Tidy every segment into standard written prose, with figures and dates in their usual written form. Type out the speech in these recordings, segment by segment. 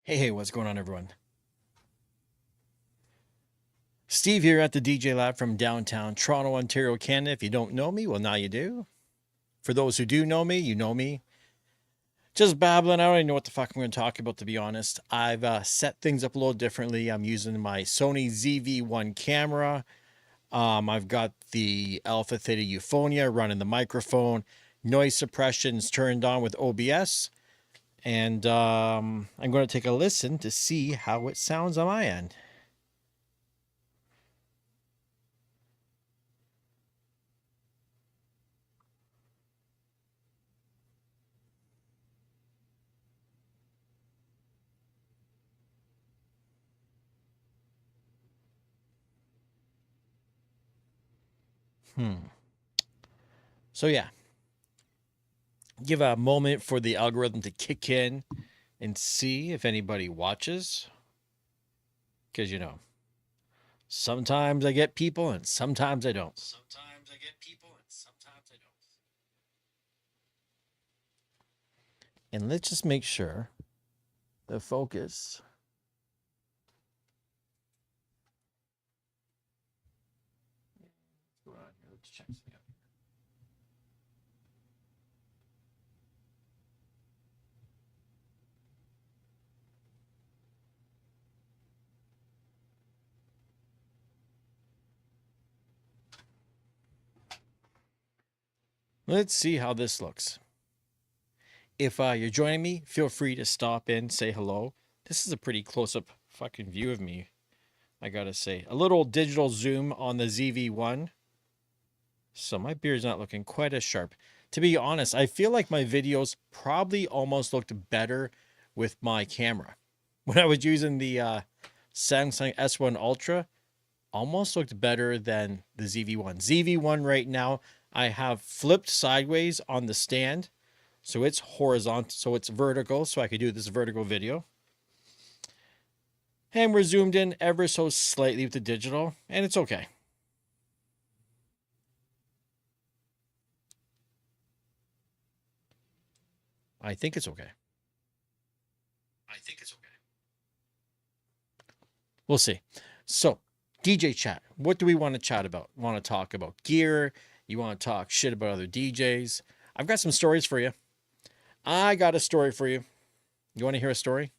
Hey, what's going on, everyone? Steve here at the TheDjLab from downtown Toronto, Ontario, Canada. If you don't know me, well, now you do. For those who do know me, you know me. Just babbling. I don't even know what the fuck I'm going to talk about, to be honest. I've set things up a little differently. I'm using my Sony ZV-1 camera. I've got the Alpha Theta Euphonia running the microphone. Noise suppression's turned on with OBS. And I'm going to take a listen to see how it sounds on my end. So yeah, give a moment for the algorithm to kick in and see if anybody watches. Because, sometimes I get people and sometimes I don't. And let's just make sure the focus. Let's check something out. Let's see how this looks. If you're joining me, feel free to stop in, say hello. This is a pretty close-up fucking view of me, I gotta say. A little digital zoom on the ZV-1. So my beard's not looking quite as sharp. To be honest, I feel like my videos probably almost looked better with my camera. When I was using the Samsung S1 Ultra, almost looked better than the ZV-1. ZV-1 right now, I have flipped sideways on the stand. So it's horizontal, so it's vertical, so I could do this vertical video. And we're zoomed in ever so slightly with the digital, and it's okay. I think it's okay. We'll see. So, DJ chat. What do we want to chat about? Want to talk about gear? You want to talk shit about other DJs? I've got some stories for you. I got a story for you. You want to hear a story?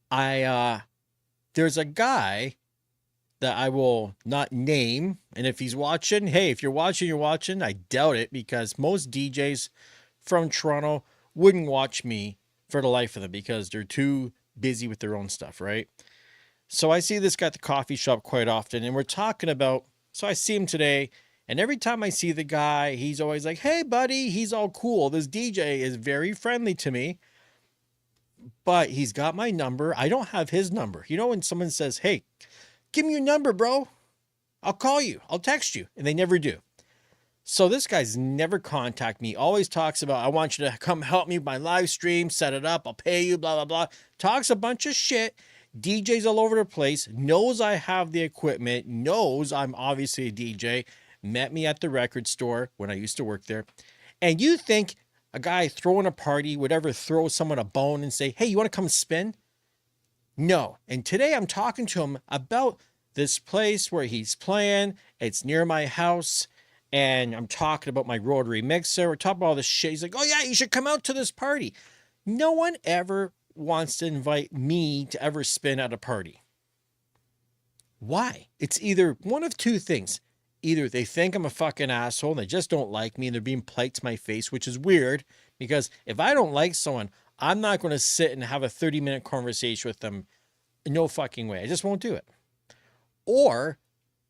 There's a guy that I will not name, and if he's watching, hey, if you're watching, you're watching. I doubt it, because most DJs from Toronto wouldn't watch me for the life of them because they're too busy with their own stuff, right? So I see this guy at the coffee shop quite often, and we're talking about, so I see him today, and every time I see the guy, he's always like, hey, buddy, he's all cool. This DJ is very friendly to me, but he's got my number. I don't have his number. You know, when someone says, hey, give me your number, bro, I'll call you, I'll text you, and they never do. So this guy's never contact me, always talks about, I want you to come help me with my live stream, set it up, I'll pay you, blah, blah, blah. Talks a bunch of shit. DJs all over the place, knows I have the equipment, knows I'm obviously a DJ, met me at the record store when I used to work there. And you think a guy throwing a party would ever throw someone a bone and say, hey, you want to come spin? No. And today I'm talking to him about this place where he's playing. It's near my house. And I'm talking about my Rotary mixer. We're talking about all this shit. He's like, oh yeah, you should come out to this party. No one ever wants to invite me to ever spin at a party. Why? It's either one of two things. Either they think I'm a fucking asshole and they just don't like me and they're being polite to my face, which is weird, because if I don't like someone, I'm not going to sit and have a 30-minute conversation with them. No fucking way. I just won't do it. Or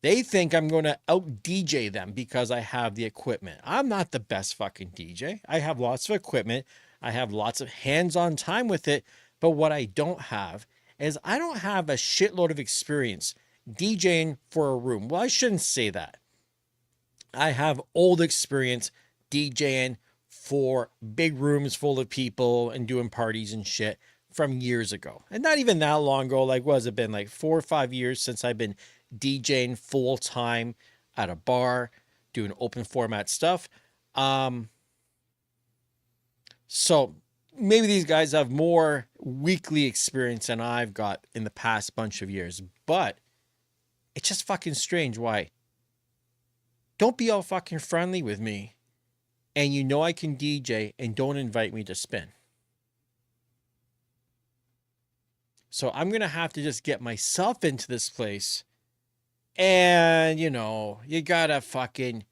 they think I'm going to out DJ them because I have the equipment. I'm not the best fucking DJ. I have lots of equipment. I have lots of hands-on time with it. But what I don't have is I don't have a shitload of experience DJing for a room. Well, I shouldn't say that. I have old experience DJing for big rooms full of people and doing parties and shit from years ago. And not even that long ago. Like, what has it been? Like 4 or 5 years since I've been DJing full time at a bar, doing open format stuff. So maybe these guys have more weekly experience than I've got in the past bunch of years, but it's just fucking strange. Why? Don't be all fucking friendly with me and you know I can DJ and don't invite me to spin. So I'm going to have to just get myself into this place. And, you know, you got to fucking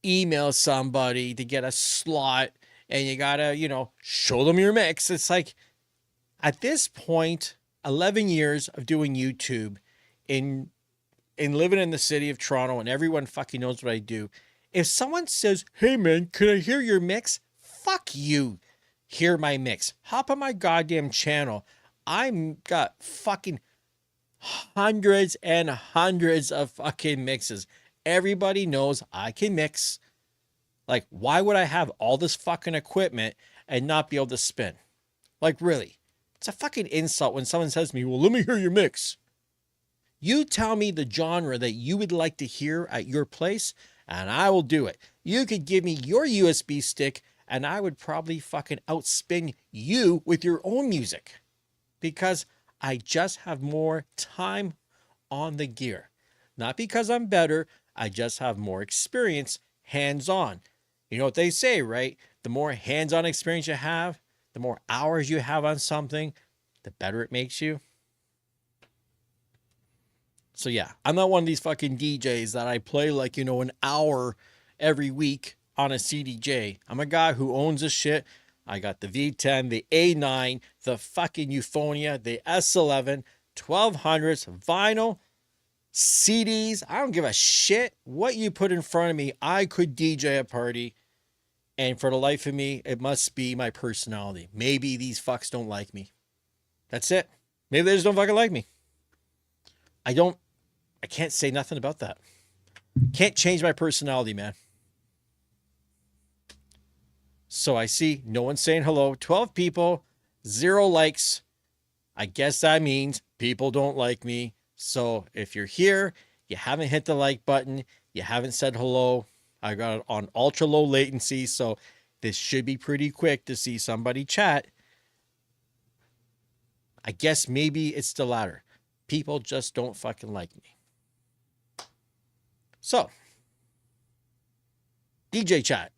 email somebody to get a slot and you got to, you know, show them your mix. It's like at this point, 11 years of doing YouTube in living in the city of Toronto and everyone fucking knows what I do. If someone says, hey man, can I hear your mix? Fuck you. Hear my mix. Hop on my goddamn channel. I'm got fucking hundreds and hundreds of fucking mixes. Everybody knows I can mix. Like, why would I have all this fucking equipment and not be able to spin? Like, really? It's a fucking insult when someone says to me, well, let me hear your mix. You tell me the genre that you would like to hear at your place, and I will do it. You could give me your USB stick, and I would probably fucking outspin you with your own music. Because I just have more time on the gear. Not because I'm better, I just have more experience hands-on. You know what they say, right? The more hands-on experience you have, the more hours you have on something, the better it makes you. So yeah, I'm not one of these fucking DJs that I play like, you know, an hour every week on a CDJ. I'm a guy who owns this shit. I got the V10, the A9, the fucking Euphonia, the S11, 1200s, vinyl, CDs. I don't give a shit what you put in front of me. I could DJ a party. And for the life of me, it must be my personality. Maybe these fucks don't like me. That's it. Maybe they just don't fucking like me. I can't say nothing about that. Can't change my personality, man. So I see no one saying hello. 12 people, 0 likes. I guess that means people don't like me. So if you're here, you haven't hit the like button, you haven't said hello. I got it on ultra low latency, so this should be pretty quick to see somebody chat. I guess maybe it's the latter. People just don't fucking like me. So, DJ chat.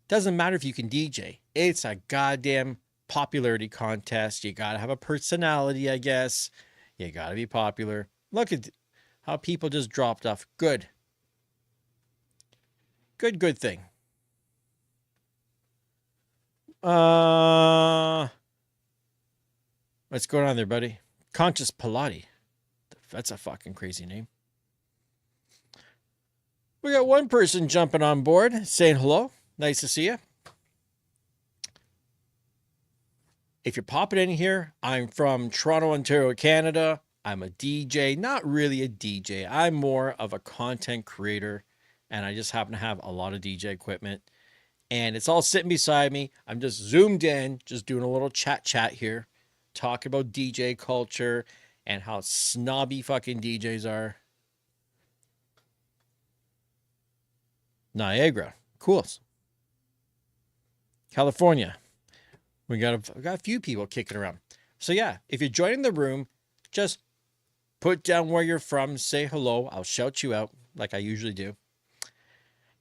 Doesn't matter if you can DJ. It's a goddamn popularity contest. You gotta have a personality, I guess. You gotta be popular. Look at how people just dropped off. Good. Good thing. What's going on there, buddy? Conscious Pilati. That's a fucking crazy name. We got one person jumping on board, saying hello. Nice to see you. If you're popping in here, I'm from Toronto, Ontario, Canada. I'm a DJ, not really a DJ. I'm more of a content creator, and I just happen to have a lot of DJ equipment. And it's all sitting beside me. I'm just zoomed in, just doing a little chat here, talking about DJ culture and how snobby fucking DJs are. Niagara. Cool. California. We got a few people kicking around. So yeah, if you're joining the room, just put down where you're from, say hello. I'll shout you out like I usually do.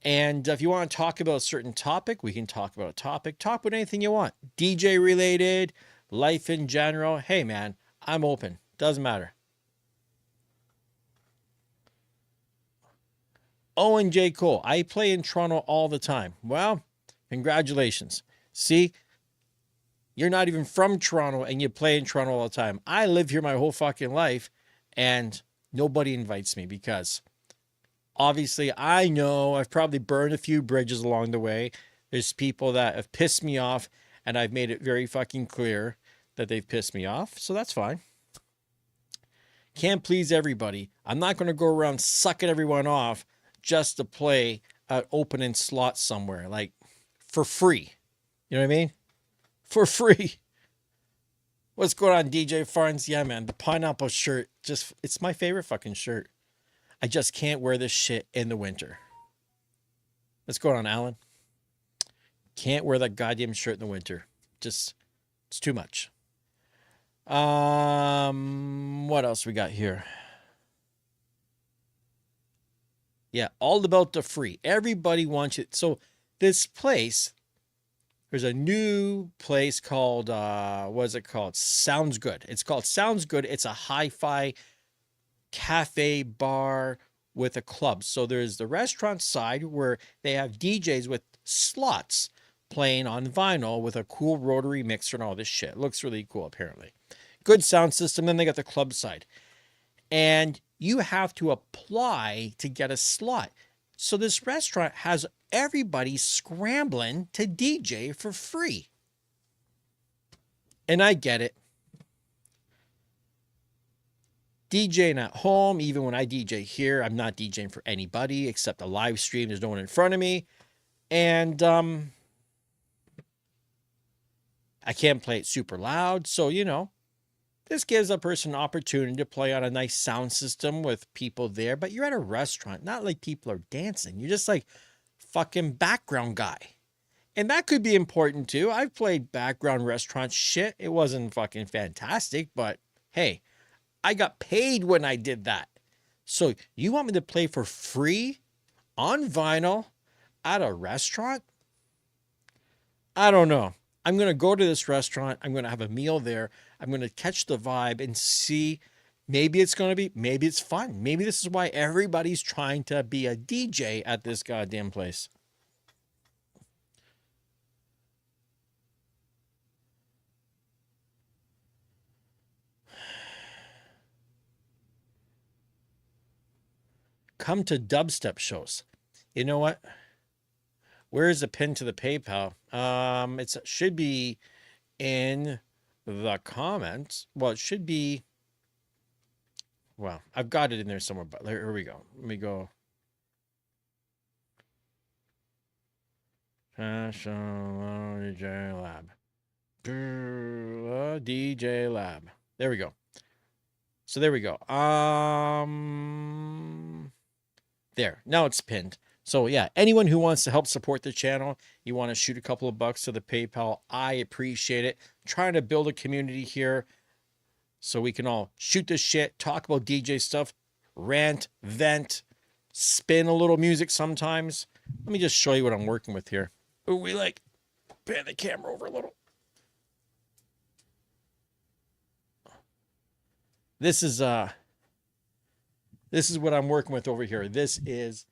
And if you want to talk about a certain topic, we can talk about a topic. Talk about anything you want. DJ related, life in general. Hey man, I'm open. Doesn't matter. Owen J. Cole. I play in Toronto all the time. Well, congratulations. See, you're not even from Toronto and you play in Toronto all the time. I live here my whole fucking life and nobody invites me because obviously I know I've probably burned a few bridges along the way. There's people that have pissed me off and I've made it very fucking clear that they've pissed me off. So that's fine. Can't please everybody. I'm not going to go around sucking everyone off just to play an opening slot somewhere, like for free. You know what I mean? For free. What's going on, DJ Farns? Yeah, man, the pineapple shirt, it's my favorite fucking shirt. I just can't wear this shit in the winter. What's going on, Alan? Can't wear that goddamn shirt in the winter. Just, it's too much. What else we got here? Yeah, all about the free. Everybody wants it. So this place, there's a new place called what is it called? Sounds Good. It's called Sounds Good. It's a hi-fi cafe bar with a club. So there's the restaurant side where they have DJs with slots playing on vinyl with a cool rotary mixer and all this shit. It looks really cool, apparently. Good sound system. Then they got the club side. And you have to apply to get a slot. So this restaurant has everybody scrambling to DJ for free. And I get it. DJing at home, even when I DJ here, I'm not DJing for anybody except a live stream. There's no one in front of me. And I can't play it super loud. So, you know, this gives a person an opportunity to play on a nice sound system with people there. But you're at a restaurant, not like people are dancing. You're just like fucking background guy. And that could be important too. I've played background restaurant shit. It wasn't fucking fantastic, but hey, I got paid when I did that. So you want me to play for free on vinyl at a restaurant? I don't know. I'm going to go to this restaurant. I'm going to have a meal there. I'm going to catch the vibe and see. Maybe it's going to be, maybe it's fun. Maybe this is why everybody's trying to be a DJ at this goddamn place. Come to dubstep shows. You know what? Where is the pin to the PayPal? It should be in the comments. Well, it should be. Well, I've got it in there somewhere, but here we go. Let me go. TheDjLab. TheDjLab. There we go. So there we go. There. Now it's pinned. So yeah, anyone who wants to help support the channel, you want to shoot a couple of bucks to the PayPal, I appreciate it. Trying to build a community here so we can all shoot this shit, talk about DJ stuff, rant, vent, spin a little music sometimes. Let me just show you what I'm working with here. Ooh, we like pan the camera over a little. This is what I'm working with over here. This is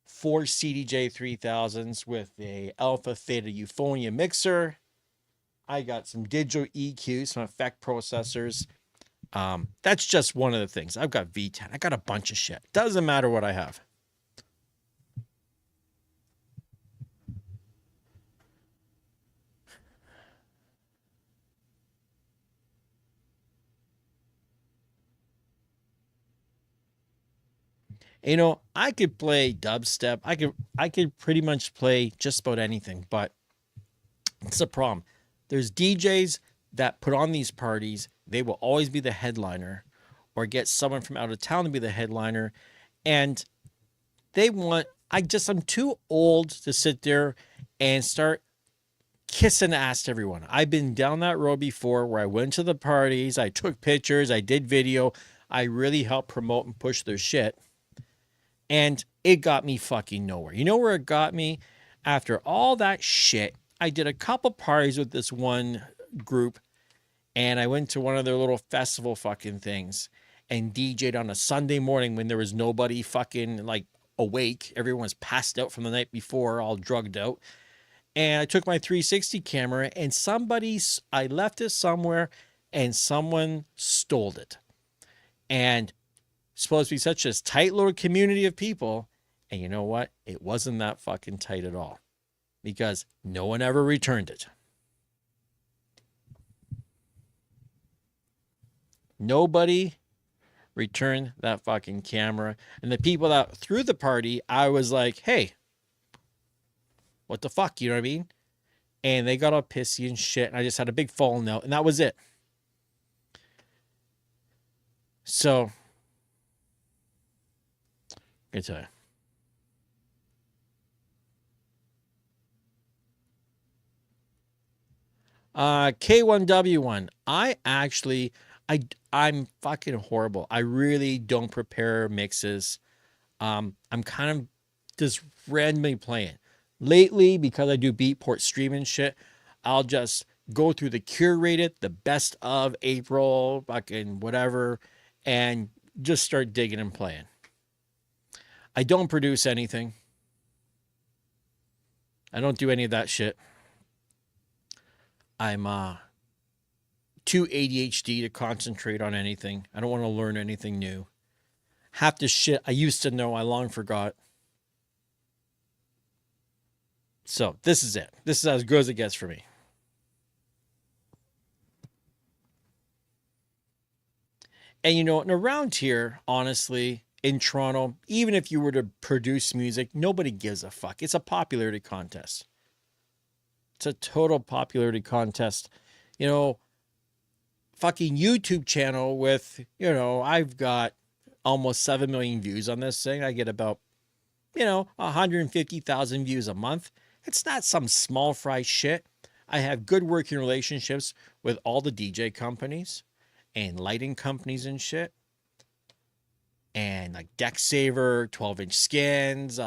4 CDJ 3000s with a alpha theta euphonia mixer. I got some digital EQs, some effect processors. That's just one of the things. I've got V10. I got a bunch of shit. Doesn't matter what I have. You know, I could play dubstep. I could pretty much play just about anything, but it's a problem. There's DJs that put on these parties. They will always be the headliner or get someone from out of town to be the headliner. And they want, I'm too old to sit there and start kissing ass to everyone. I've been down that road before where I went to the parties. I took pictures. I did video. I really helped promote and push their shit. And it got me fucking nowhere. You know where it got me? After all that shit, I did a couple parties with this one group, and I went to one of their little festival fucking things and DJ'd on a Sunday morning when there was nobody fucking like awake. Everyone's passed out from the night before, all drugged out. And I took my 360 camera and I left it somewhere and someone stole it. And supposed to be such a tight little community of people. And you know what? It wasn't that fucking tight at all because no one ever returned it. Nobody returned that fucking camera. And the people that threw the party, I was like, hey, what the fuck? You know what I mean? And they got all pissy and shit. And I just had a big falling out and that was it. So, I tell you. K1W1. I'm fucking horrible. I really don't prepare mixes. I'm kind of just randomly playing. Lately, because I do Beatport streaming shit, I'll just go through the curated, the best of April, fucking whatever, and just start digging and playing. I don't produce anything. I don't do any of that shit. I'm too ADHD to concentrate on anything. I don't want to learn anything new. Half the shit I used to know, I long forgot. So this is it. This is as good as it gets for me. And you know, and around here, honestly, in Toronto, even if you were to produce music, nobody gives a fuck. It's a popularity contest. It's a total popularity contest. You know, fucking YouTube channel with, you know, I've got almost 7 million views on this thing. I get about, 150,000 views a month. It's not some small fry shit. I have good working relationships with all the DJ companies and lighting companies and shit. And like Deck Saver, 12-inch skins,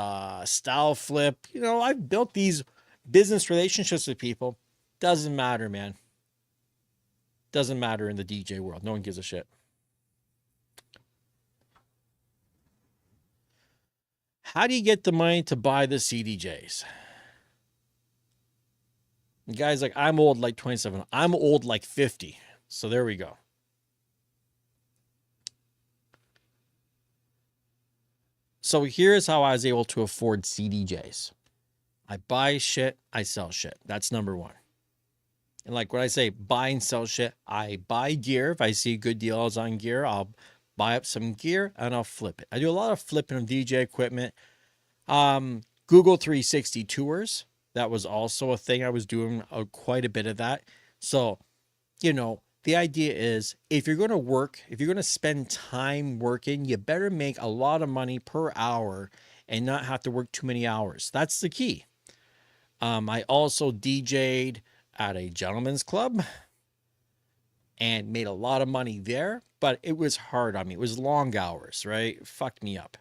Style Flip. You know, I've built these business relationships with people. Doesn't matter, man. Doesn't matter in the DJ world. No one gives a shit. How do you get the money to buy the CDJs? And guys, like, I'm old like 27. I'm old like 50. So there we go. So here's how I was able to afford CDJs. I buy shit, I sell shit. That's number one. And like when I say buy and sell shit, I buy gear. If I see good deals on gear, I'll buy up some gear and I'll flip it. I do a lot of flipping of DJ equipment. Google 360 tours. That was also a thing. I was doing quite a bit of that. So, you know, the idea is if you're going to work, if you're going to spend time working, you better make a lot of money per hour and not have to work too many hours. That's the key. I also DJ'd at a gentleman's club and made a lot of money there, but it was hard on me. It was long hours, right? It fucked me up.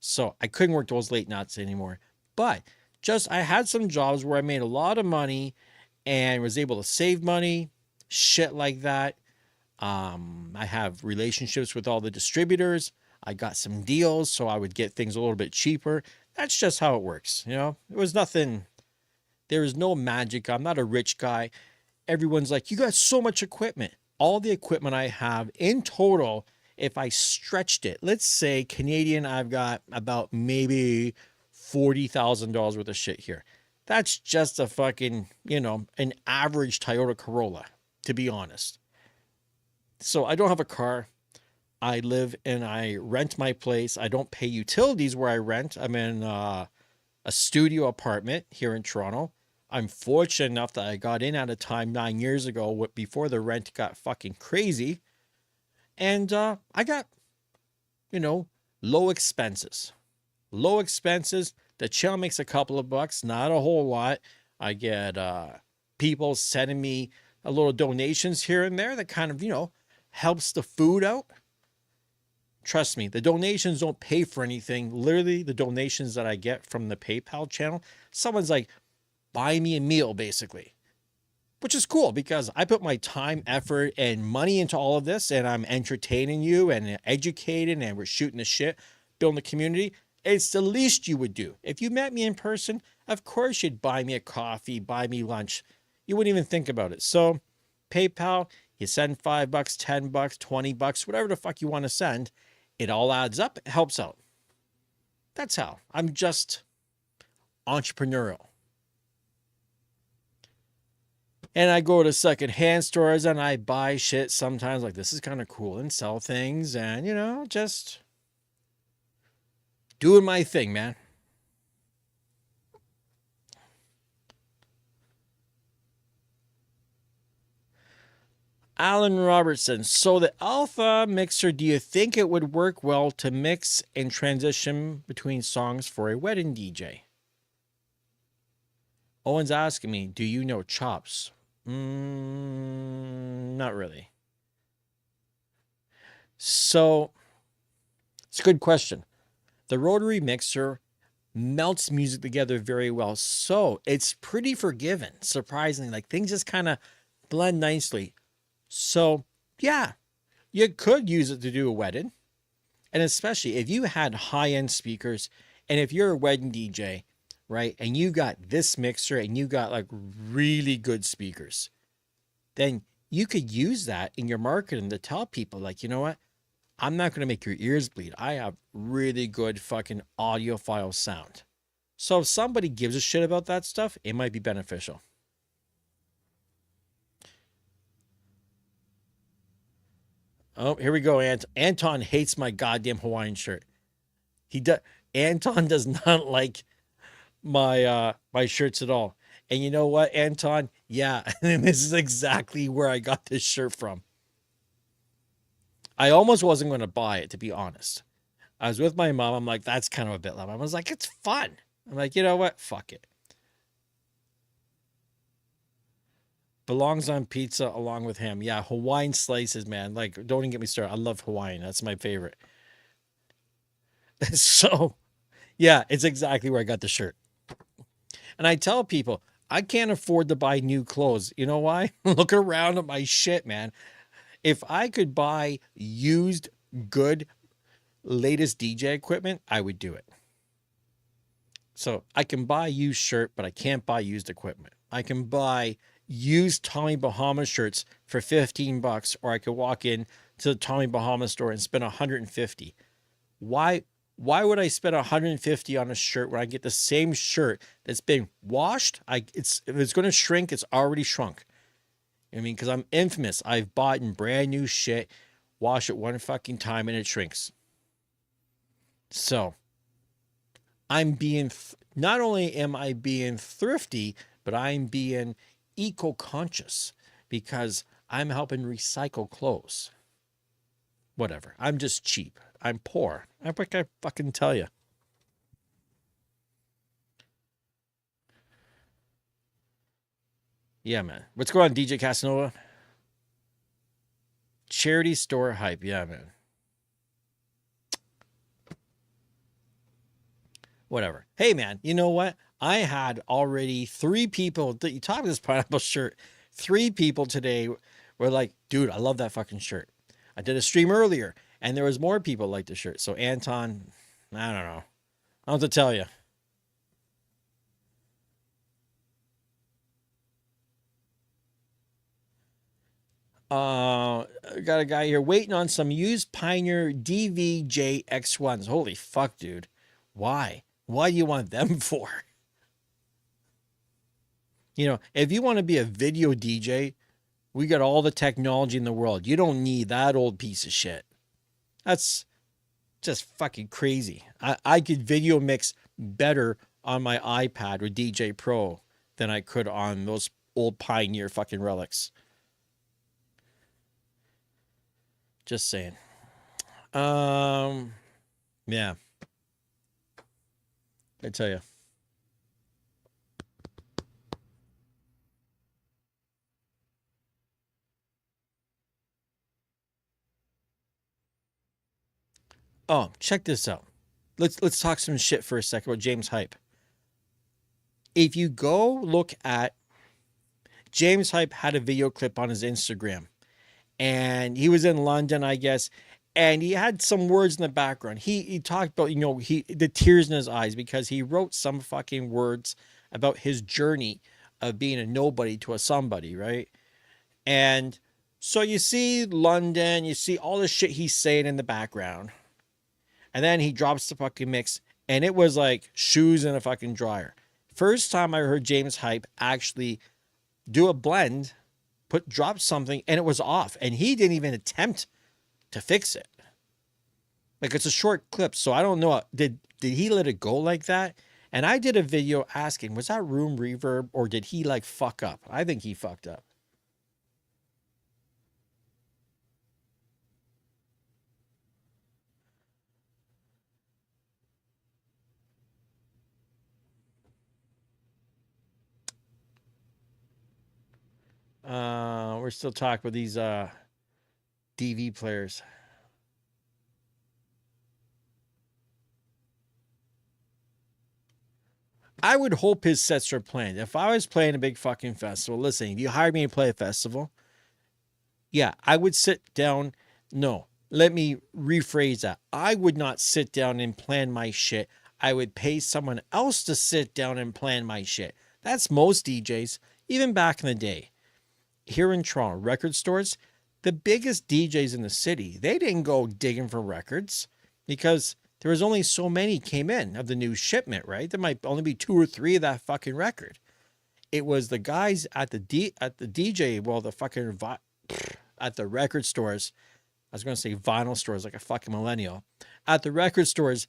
So I couldn't work those late nights anymore. But I had some jobs where I made a lot of money and was able to save money, shit like that. I have relationships with all the distributors. I got some deals, so I would get things a little bit cheaper. That's just how it works, you know? It was nothing. There is no magic. I'm not a rich guy. Everyone's like, you got so much equipment. All the equipment I have in total, if I stretched it, let's say Canadian, I've got about maybe $40,000 worth of shit here. That's just a fucking, an average Toyota Corolla, to be honest. So I don't have a car. I live and I rent my place. I don't pay utilities where I rent. I'm in a studio apartment here in Toronto. I'm fortunate enough that I got in at a time 9 years ago before the rent got fucking crazy. And I got, low expenses. Low expenses. The channel makes a couple of bucks, not a whole lot. I get people sending me a little donations here and there that kind of, helps the food out. Trust me, the donations don't pay for anything. Literally, the donations that I get from the PayPal channel, someone's like, buy me a meal, basically. Which is cool because I put my time, effort, and money into all of this, and I'm entertaining you and educating, and we're shooting the shit, building the community. It's the least you would do. If you met me in person, of course you'd buy me a coffee, buy me lunch. You wouldn't even think about it. So, PayPal, you send $5, $10, $20, whatever the fuck you want to send. It all adds up. It helps out. That's how. I'm just entrepreneurial. And I go to secondhand stores and I buy shit sometimes like this is kind of cool and sell things and, just doing my thing, man. Alan Robertson. So the alpha mixer, do you think it would work well to mix and transition between songs for a wedding DJ? Owen's asking me, do you know chops? Not really. So it's a good question. The rotary mixer melts music together very well. So it's pretty forgiving, surprisingly. Like things just kind of blend nicely. So yeah, you could use it to do a wedding. And especially if you had high-end speakers and if you're a wedding DJ, right, and you got this mixer and you got like really good speakers, then you could use that in your marketing to tell people, like, you know what? I'm not going to make your ears bleed. I have really good fucking audiophile sound. So if somebody gives a shit about that stuff, it might be beneficial. Oh, here we go, Anton hates my goddamn Hawaiian shirt. He does. Anton does not like my shirts at all. And you know what, Anton? Yeah, and this is exactly where I got this shirt from. I almost wasn't going to buy it, to be honest. I was with my mom. I'm like, that's kind of a bit low. I was like, it's fun. I'm like, you know what? Fuck it. Belongs on pizza along with him. Yeah, Hawaiian slices, man. Like, don't even get me started. I love Hawaiian. That's my favorite. So, yeah, it's exactly where I got the shirt. And I tell people, I can't afford to buy new clothes. You know why? Look around at my shit, man. If I could buy used, good, latest DJ equipment, I would do it. So I can buy used shirt, but I can't buy used equipment. I can buy used Tommy Bahama shirts for $15, or I could walk in to the Tommy Bahama store and spend 150. Why would I spend 150 on a shirt when I get the same shirt that's been washed? If it's going to shrink, it's already shrunk. I mean, because I'm infamous. I've bought in brand new shit, wash it one fucking time, and it shrinks. So I'm being, not only am I being thrifty, but I'm being eco-conscious because I'm helping recycle clothes. Whatever. I'm just cheap. I'm poor. What can I fucking tell you? Yeah, man. What's going on, DJ Casanova? Charity store hype. Yeah, man. Whatever. Hey, man, you know what? I had already three people that you talk about this pineapple shirt. Three people today were like, dude, I love that fucking shirt. I did a stream earlier and there was more people like the shirt. So Anton, I don't know. I don't have to tell you. Got a guy here waiting on some used Pioneer DVJ-X1s. Holy fuck, dude. Why? Why do you want them for? You know, if you want to be a video DJ, we got all the technology in the world. You don't need that old piece of shit. That's just fucking crazy. I could video mix better on my iPad with DJ Pro than I could on those old Pioneer fucking relics. Just saying. Yeah, I tell you. Oh, check this out. Let's talk some shit for a second about James Hype. If you go look at James Hype had a video clip on his Instagram and he was in London, I guess, and he had some words in the background. He talked about, you know, the tears in his eyes because he wrote some fucking words about his journey of being a nobody to a somebody, right? And so you see London, you see all the shit he's saying in the background. And then he drops the fucking mix and it was like shoes in a fucking dryer. First time I heard James Hype actually do a blend, drop something and it was off and he didn't even attempt to fix it. Like it's a short clip, so I don't know. Did he let it go like that? And I did a video asking, was that room reverb or did he like fuck up? I think he fucked up. We're still talking about these DV players. I would hope his sets are planned. If I was playing a big fucking festival, listen, if you hired me to play a festival, yeah, I would sit down. No, let me rephrase that. I would not sit down and plan my shit. I would pay someone else to sit down and plan my shit. That's most DJs, even back in the day. Here in Toronto, record stores, the biggest DJs in the city, they didn't go digging for records because there was only so many came in of the new shipment, right? There might only be 2 or 3 of that fucking record. It was the guys at the DJ, well, the fucking at the record stores. I was going to say vinyl stores like a fucking millennial. At the record stores,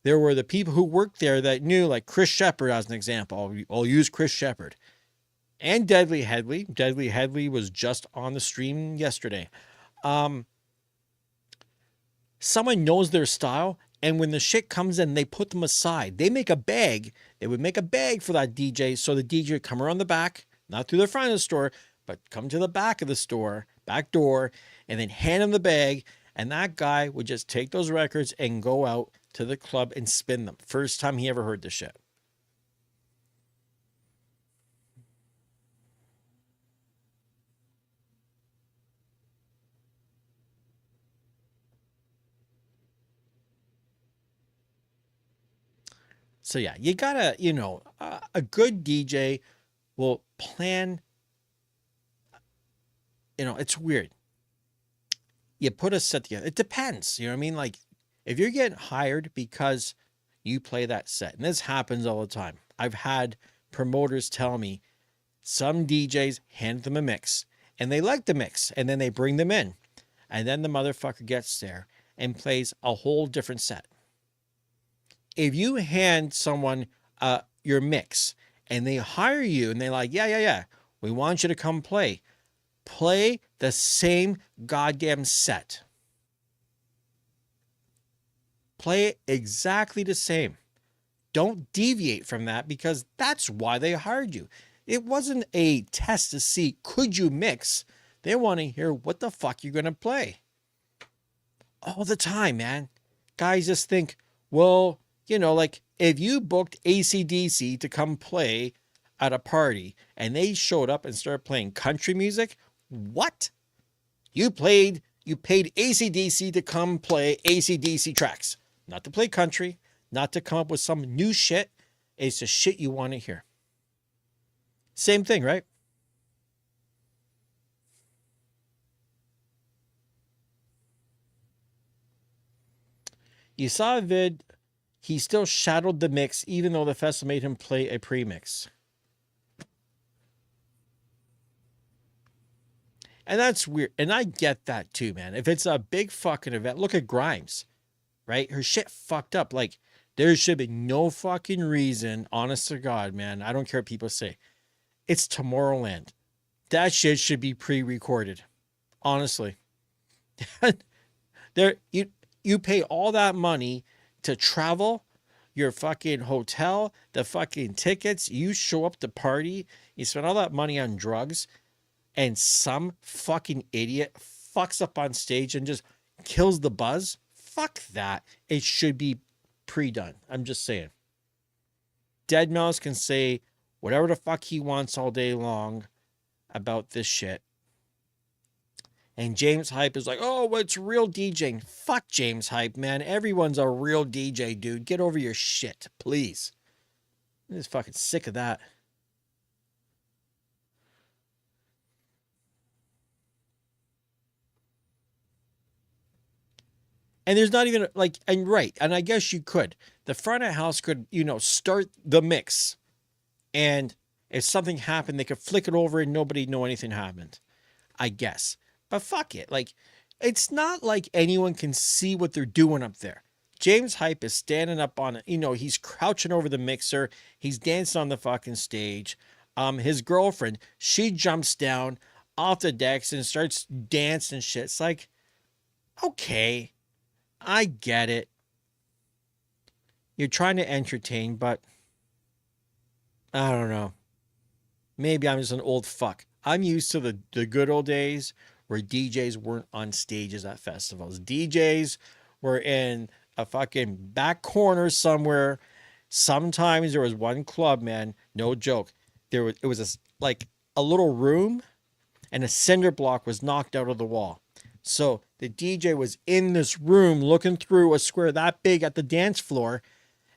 there were the people who worked there that knew, like Chris Shepard as an example. I'll use Chris Shepard. And Deadly Headley. Deadly Headley was just on the stream yesterday. Someone knows their style, and when the shit comes in, they put them aside. They make a bag. They would make a bag for that DJ, so the DJ would come around the back, not through the front of the store, but come to the back of the store, back door, and then hand him the bag, and that guy would just take those records and go out to the club and spin them. First time he ever heard this shit. So yeah, you gotta, a good DJ will plan. It's weird. You put a set together. It depends. You know what I mean? Like, if you're getting hired because you play that set, and this happens all the time. I've had promoters tell me some DJs hand them a mix, and they like the mix, and then they bring them in, and then the motherfucker gets there and plays a whole different set. If you hand someone your mix and they hire you and they're like, yeah, we want you to come play the same goddamn set. Play it exactly the same. Don't deviate from that because that's why they hired you. It wasn't a test to see, could you mix? They want to hear what the fuck you're going to play. All the time, man. Guys just think, well, like if you booked AC/DC to come play at a party and they showed up and started playing country music, what? You paid AC/DC to come play AC/DC tracks, not to play country, not to come up with some new shit. It's the shit you want to hear. Same thing, right? You saw a vid, he still shadowed the mix even though the festival made him play a pre-mix. And that's weird. And I get that too, man. If it's a big fucking event, look at Grimes, right? Her shit fucked up. Like, there should be no fucking reason, honest to God, man. I don't care what people say. It's Tomorrowland. That shit should be pre-recorded. Honestly. You pay all that money to travel, your fucking hotel, the fucking tickets, you show up to party, you spend all that money on drugs, and some fucking idiot fucks up on stage and just kills the buzz. Fuck that. It should be pre-done. I'm just saying. Dead Mouse can say whatever the fuck he wants all day long about this shit. And James Hype is like, oh, it's real DJing. Fuck James Hype, man. Everyone's a real DJ, dude. Get over your shit, please. I'm just fucking sick of that. And there's not even like, and right, and I guess you could. The front of house could, start the mix. And if something happened, they could flick it over and nobody know anything happened. I guess. But fuck it. Like, it's not like anyone can see what they're doing up there. James Hype is standing up on it. He's crouching over the mixer. He's dancing on the fucking stage. His girlfriend, she jumps down off the decks and starts dancing and shit. It's like, okay, I get it. You're trying to entertain, but I don't know. Maybe I'm just an old fuck. I'm used to the good old days where DJs weren't on stages at festivals. DJs were in a fucking back corner somewhere. Sometimes there was one club, man, no joke. It was like a little room, and a cinder block was knocked out of the wall. So the DJ was in this room looking through a square that big at the dance floor,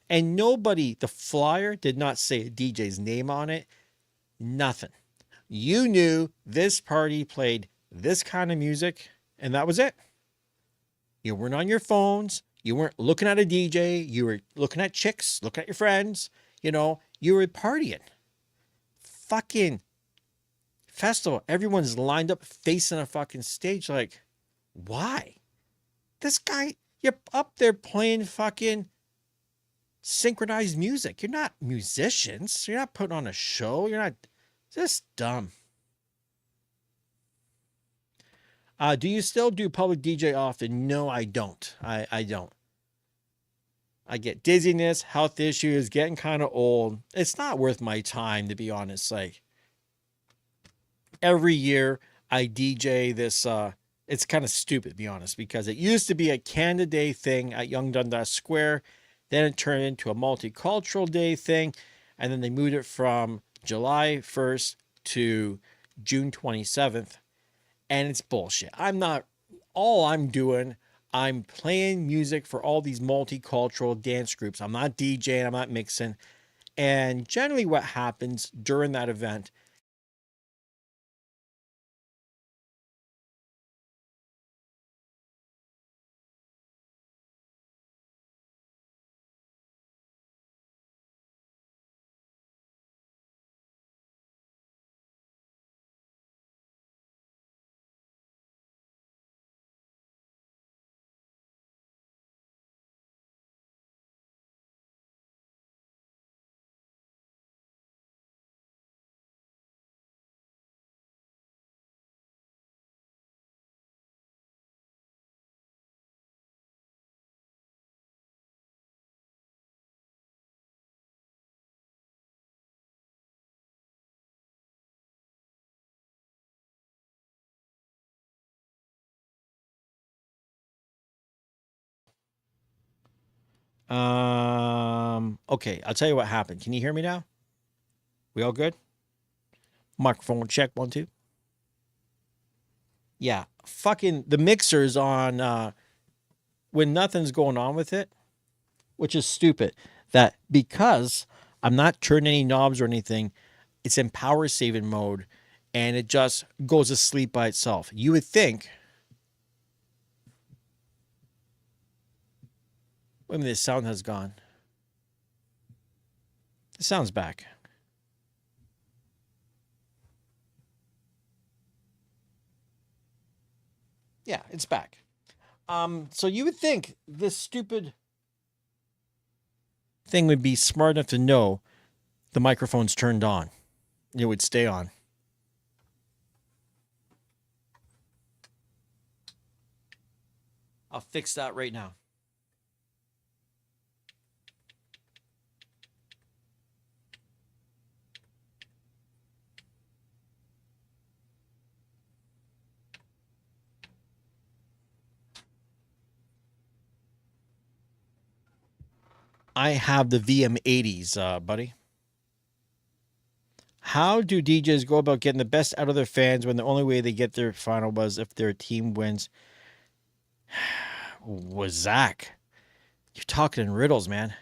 and nobody, the flyer did not say a DJ's name on it. Nothing. You knew this party played this kind of music, and that was it. You weren't on your phones. You weren't looking at a DJ. You were looking at chicks, looking at your friends. You know, you were partying. Fucking festival. Everyone's lined up facing a fucking stage. Like, why? This guy, you're up there playing fucking synchronized music. You're not musicians. You're not putting on a show. You're not. Just dumb. Do you still do public DJ often? No, I don't. I don't. I get dizziness, health issues, getting kind of old. It's not worth my time, to be honest. Like, every year I DJ this. It's kind of stupid, to be honest, because it used to be a Canada Day thing at Yonge Dundas Square. Then it turned into a multicultural day thing. And then they moved it from July 1st to June 27th. And it's bullshit. All I'm doing, I'm playing music for all these multicultural dance groups. I'm not DJing, I'm not mixing. And generally what happens during that event, okay, I'll tell you what happened. Can you hear me now? We all good? Microphone check, 1, 2. Yeah, fucking the mixer's on when nothing's going on with it, which is stupid. That because I'm not turning any knobs or anything, it's in power saving mode and it just goes to sleep by itself. You would think, wait a minute, the sound has gone. The sound's back. Yeah, it's back. So you would think this stupid thing would be smart enough to know the microphone's turned on. It would stay on. I'll fix that right now. I have the VM80s, buddy. How do DJs go about getting the best out of their fans when the only way they get their final buzz if their team wins? Was Zach? You're talking in riddles, man.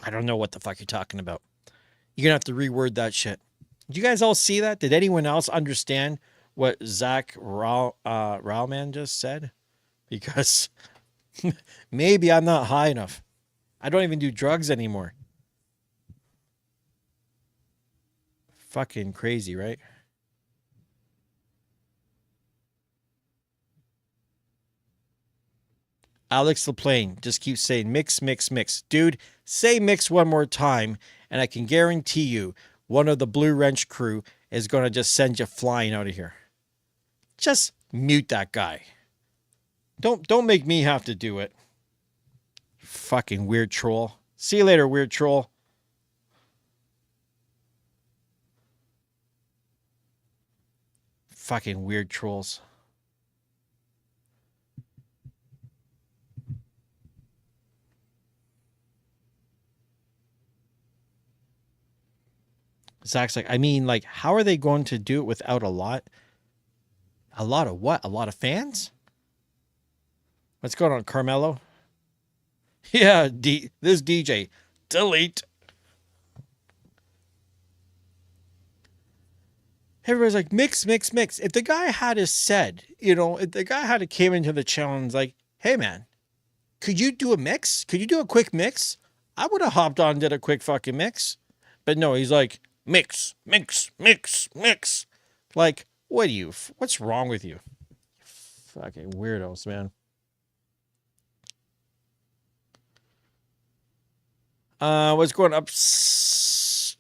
I don't know what the fuck you're talking about. You're gonna have to reword that shit. Did you guys all see that? Did anyone else understand what Zach Rowman just said? Because maybe I'm not high enough. I don't even do drugs anymore. Fucking crazy, right? Alex LaPlane just keeps saying mix, mix, mix. Dude, say mix one more time, and I can guarantee you one of the Blue Wrench crew is going to just send you flying out of here. Just mute that guy. Don't make me have to do it. Fucking weird troll. See you later, weird troll. Fucking weird trolls. Zach's like, I mean, like, how are they going to do it without a lot? A lot of what? A lot of fans? What's going on, Carmelo? Yeah, this DJ. Delete. Everybody's like, mix, mix, mix. If the guy had said, if the guy had came into the challenge like, hey, man, could you do a mix? Could you do a quick mix? I would have hopped on and did a quick fucking mix. But no, he's like, mix, mix, mix, mix. Like, what's wrong with you? Fucking weirdos, man. What's going up?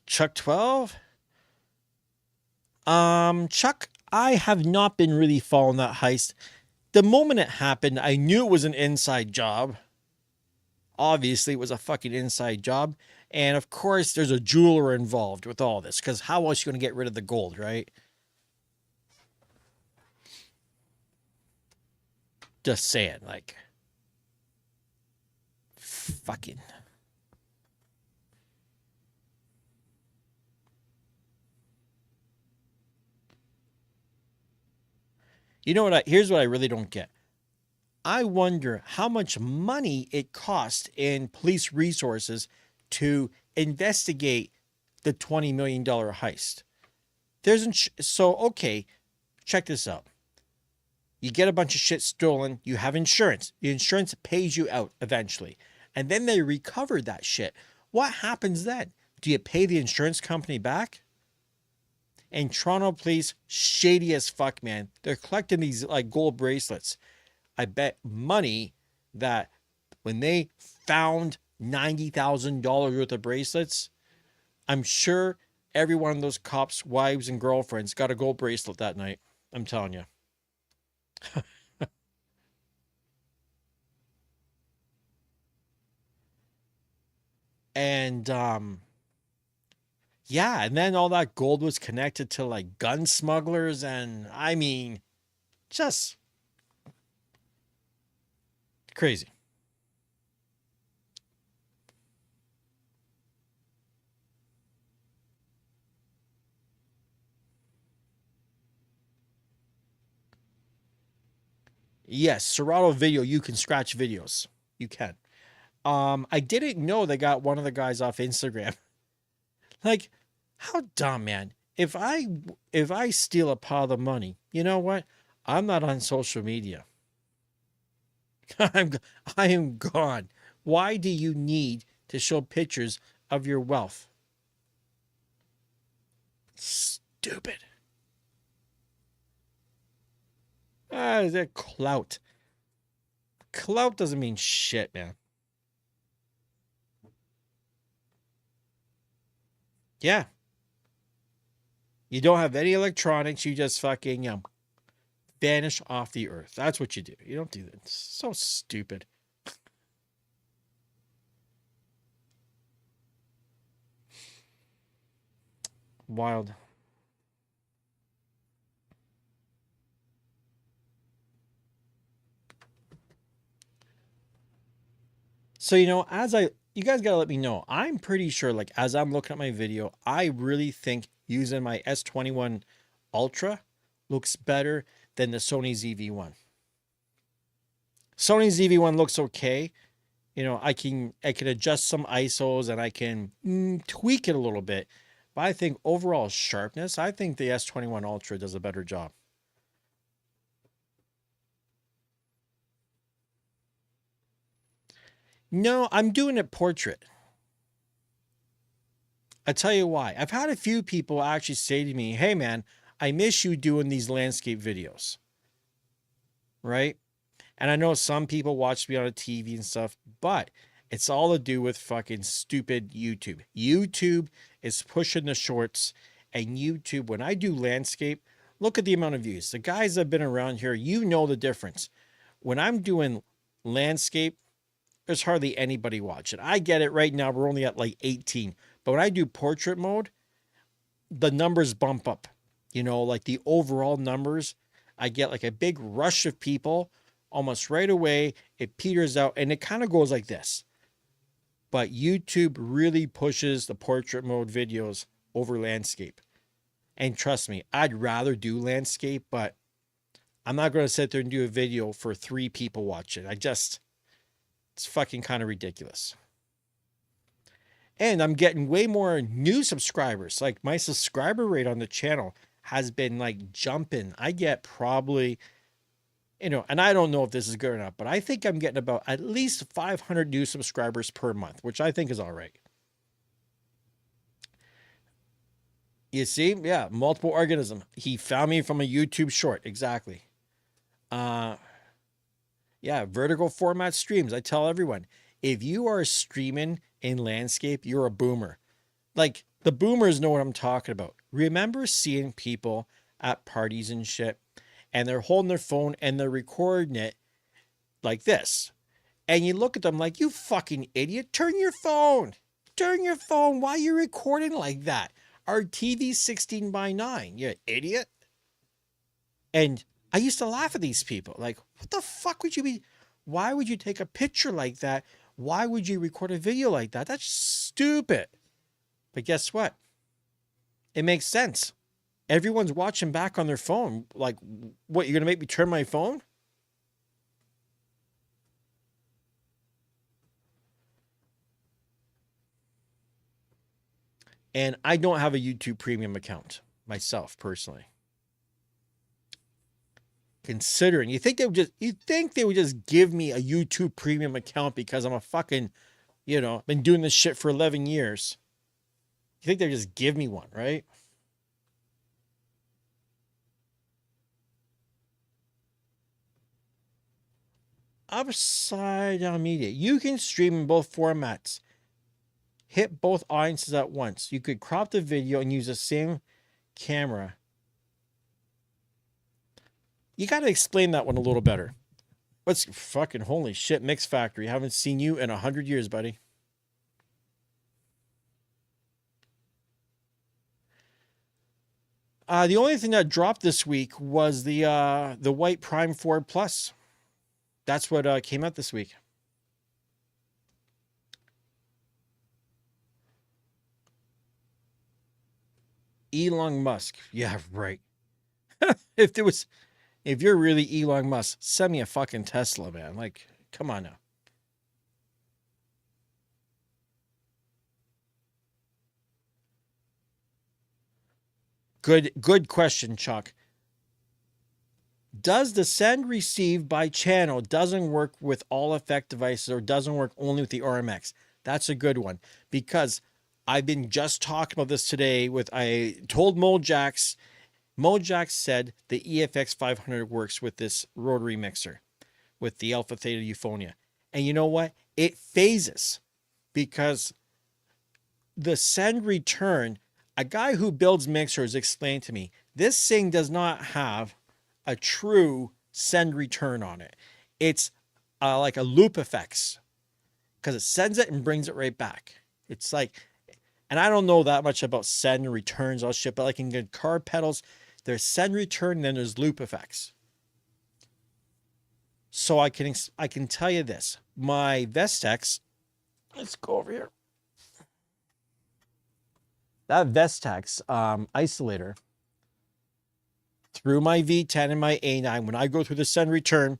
Chuck 12? Chuck, I have not been really following that heist. The moment it happened, I knew it was an inside job. Obviously, it was a fucking inside job. And of course, there's a jeweler involved with all this, because how else are you going to get rid of the gold, right? Just saying, like, fucking. You know what? Here's what I really don't get. I wonder how much money it cost in police resources to investigate the $20 million heist. Okay, check this out. You get a bunch of shit stolen. You have insurance. The insurance pays you out eventually. And then they recover that shit. What happens then? Do you pay the insurance company back? And Toronto police, shady as fuck, man. They're collecting these like gold bracelets. I bet money that when they found $90,000 worth of bracelets, I'm sure every one of those cops' wives and girlfriends got a gold bracelet that night. I'm telling you. And yeah, and then all that gold was connected to like gun smugglers, and I mean, just crazy. Yes, Serato Video, you can scratch videos. You can. I didn't know they got one of the guys off Instagram. Like, how dumb, man. If I steal a pile of money, you know what? I'm not on social media. I am gone. Why do you need to show pictures of your wealth? Stupid. That clout. Clout doesn't mean shit, man. Yeah. You don't have any electronics. You just fucking vanish off the earth. That's what you do. You don't do that. It's so stupid. Wild. So, you guys gotta let me know. I'm pretty sure, like, as I'm looking at my video, I really think using my S21 Ultra looks better than the Sony ZV-1. Sony ZV-1 looks okay. I can adjust some ISOs and I can tweak it a little bit. But I think overall sharpness, I think the S21 Ultra does a better job. No, I'm doing it portrait. I tell you why. I've had a few people actually say to me, hey man, I miss you doing these landscape videos. Right? And I know some people watch me on a TV and stuff, but it's all to do with fucking stupid YouTube. YouTube is pushing the shorts, and YouTube, when I do landscape, look at the amount of views. The guys that have been around here, you know the difference. When I'm doing landscape, there's hardly anybody watching. I get it right now. We're only at like 18. But when I do portrait mode, the numbers bump up. You know, like the overall numbers, I get like a big rush of people almost right away. It peters out and it kind of goes like this. But YouTube really pushes the portrait mode videos over landscape. And trust me, I'd rather do landscape, but I'm not going to sit there and do a video for 3 people watching. It's fucking kind of ridiculous. And I'm getting way more new subscribers. Like my subscriber rate on the channel has been like jumping. I get probably, and I don't know if this is good or not, but I think I'm getting about at least 500 new subscribers per month, which I think is all right. You see? Yeah, multiple organism. He found me from a YouTube short. Exactly. Yeah, vertical format streams. I tell everyone, if you are streaming in landscape, you're a boomer. Like the boomers know what I'm talking about. Remember seeing people at parties and shit, and they're holding their phone and they're recording it like this. And you look at them like, you fucking idiot, turn your phone. Turn your phone. Why are you recording like that? Our TV's 16:9, you idiot. And I used to laugh at these people. Like, what the fuck would you be? Why would you take a picture like that? Why would you record a video like that? That's stupid. But guess what? It makes sense. Everyone's watching back on their phone. Like, what, you're going to make me turn my phone? And I don't have a YouTube premium account myself personally. Considering you think they would just give me a YouTube premium account because I'm a fucking, been doing this shit for 11 years. You think they'd just give me one, right? Upside down media. You can stream in both formats. Hit both audiences at once. You could crop the video and use the same camera. You got to explain that one a little better. What's fucking holy shit, Mix Factory? Haven't seen you in 100 years, buddy. The only thing that dropped this week was the white Prime 4 Plus. That's what came out this week. Elon Musk. Yeah, right. If you're really Elon Musk, send me a fucking Tesla, man. Like, come on now. Good question, Chuck. Does the send receive by channel doesn't work with all effect devices or doesn't work only with the RMX? That's a good one because I've been just talking about this today I told Mojax. Mojax said the EFX 500 works with this rotary mixer with the Alpha Theta Euphonia. And you know what? It phases because the send return, a guy who builds mixers explained to me, this thing does not have a true send return on it. It's like a loop effects because it sends it and brings it right back. It's like, and I don't know that much about send and returns, all shit, but like in guitar pedals, there's send return and then there's loop effects. So I can tell you this, my Vestax, let's go over here. That Vestax isolator through my V10 and my A9, when I go through the send return,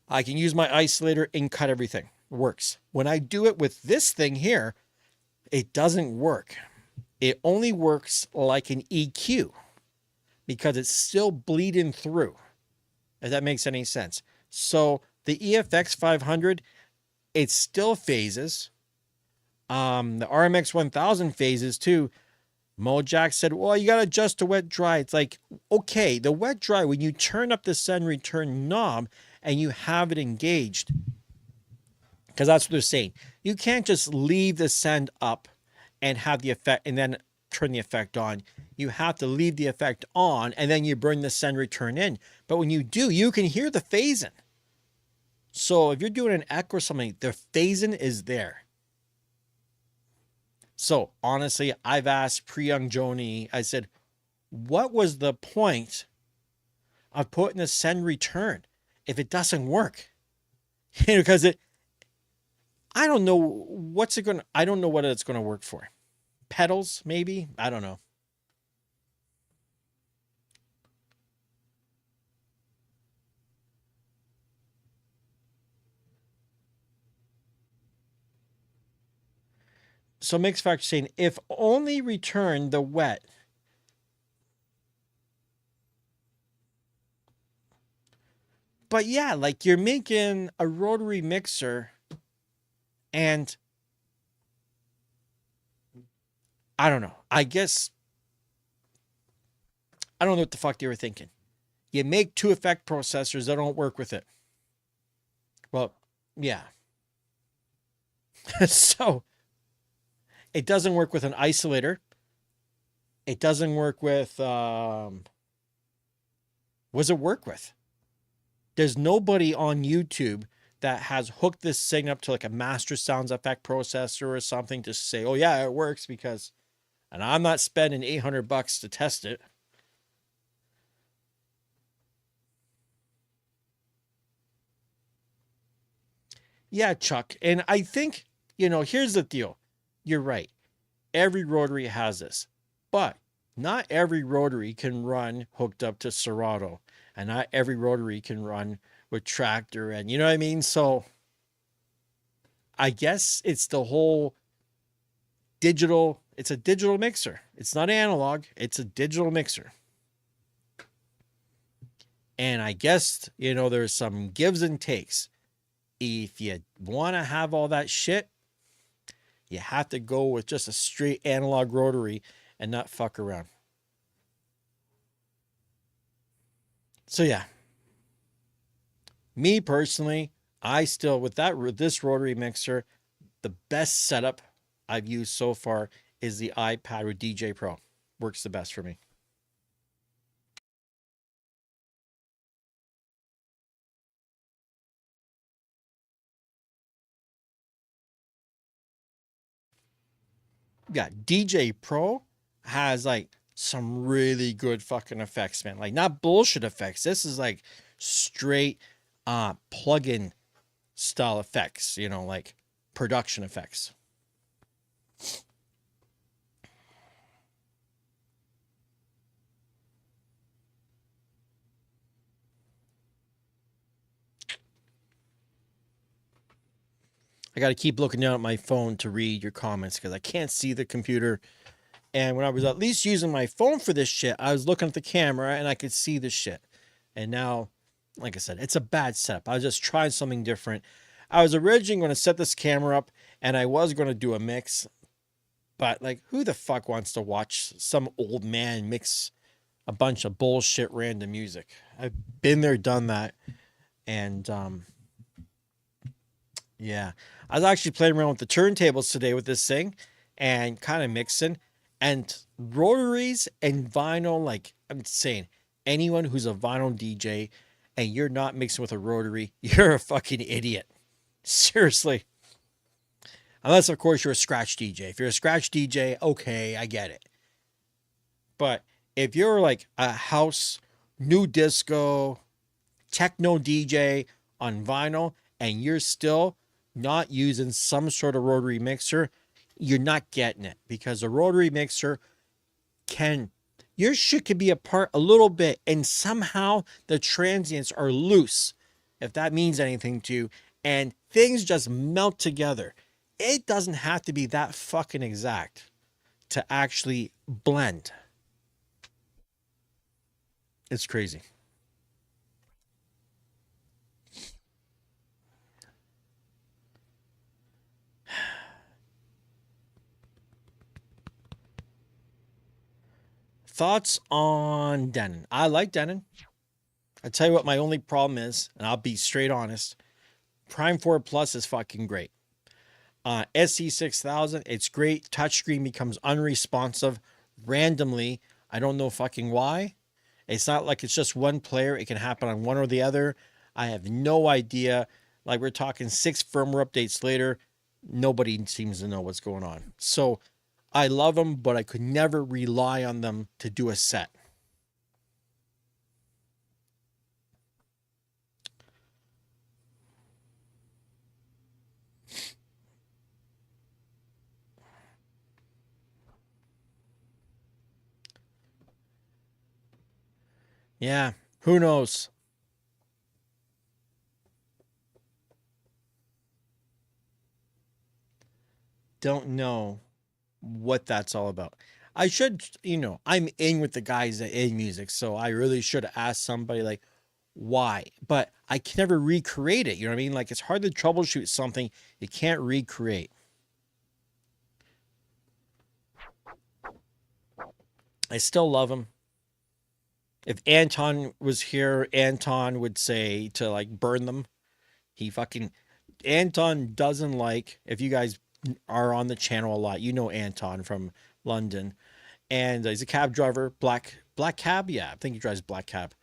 I can use my isolator and cut everything. It works. When I do it with this thing here, it doesn't work. It only works like an EQ because it's still bleeding through, if that makes any sense. So the EFX 500, it still phases. The RMX 1000 phases too. Mojack said, well, you got to adjust to wet dry. It's like, okay, the wet dry, when you turn up the send return knob and you have it engaged, because that's what they're saying. You can't just leave the send up and have the effect and then turn the effect on. You have to leave the effect on and then you bring the send return in. But when you do, you can hear the phasing. So if you're doing an echo or something, the phasing is there. So honestly, I've asked pre-young Joni, I said, what was the point of putting a send return if it doesn't work? Because I don't know I don't know what it's going to work for. Pedals, maybe? I don't know. So Mixed Factor saying, if only return the wet. But yeah, like you're making a rotary mixer and I don't know. I guess I don't know what the fuck they were thinking. You make two effect processors that don't work with it. Well, yeah. So it doesn't work with an isolator. It doesn't work with what does it work with? There's nobody on YouTube that has hooked this thing up to like a master sounds effect processor or something to say, oh yeah, it works, because, and I'm not spending $800 to test it. Yeah, Chuck. And I think, here's the deal. You're right. Every rotary has this, but not every rotary can run hooked up to Serato, and not every rotary can run with Traktor, and you know what I mean? So I guess it's the whole digital, it's a digital mixer. It's not analog, it's a digital mixer. And I guess, there's some gives and takes. If you want to have all that shit, you have to go with just a straight analog rotary and not fuck around. So yeah, me personally, I still, with this rotary mixer, the best setup I've used so far is the iPad with DJ Pro. Works the best for me. Yeah, DJ Pro has like some really good fucking effects, man. Like not bullshit effects. This is like straight plug-in style effects, like production effects. I got to keep looking down at my phone to read your comments because I can't see the computer. And when I was at least using my phone for this shit, I was looking at the camera and I could see this shit. And now, like I said, it's a bad setup. I was just trying something different. I was originally going to set this camera up and I was going to do a mix. But, like, who the fuck wants to watch some old man mix a bunch of bullshit random music? I've been there, done that. And, yeah. I was actually playing around with the turntables today with this thing and kind of mixing. And rotaries and vinyl, like I'm saying, anyone who's a vinyl DJ and you're not mixing with a rotary, you're a fucking idiot. Seriously. Unless, of course, you're a scratch DJ. If you're a scratch DJ, okay, I get it. But if you're like a house, new disco, techno DJ on vinyl and you're still not using some sort of rotary mixer, you're not getting it, because a rotary mixer your shit can be apart a little bit and somehow the transients are loose, if that means anything to you, and things just melt together. It doesn't have to be that fucking exact to actually blend. It's crazy. Thoughts on Denon? I like Denon. I tell you what, my only problem is, and I'll be straight honest, Prime 4 Plus is fucking great. SC6000, it's great. Touchscreen becomes unresponsive randomly. I don't know fucking why. It's not like it's just one player. It can happen on one or the other. I have no idea. Like we're talking 6 firmware updates later, nobody seems to know what's going on. So I love them, but I could never rely on them to do a set. Yeah, who knows? Don't know what that's all about. I should, I'm in with the guys that in music, so I really should ask somebody like why. But I can never recreate it. You know what I mean? Like it's hard to troubleshoot something you can't recreate. I still love him. If Anton was here, Anton would say to like burn them. He fucking Anton doesn't like, if you guys are on the channel a lot, you know Anton from London. And he's a cab driver, black cab. Yeah, I think he drives black cab.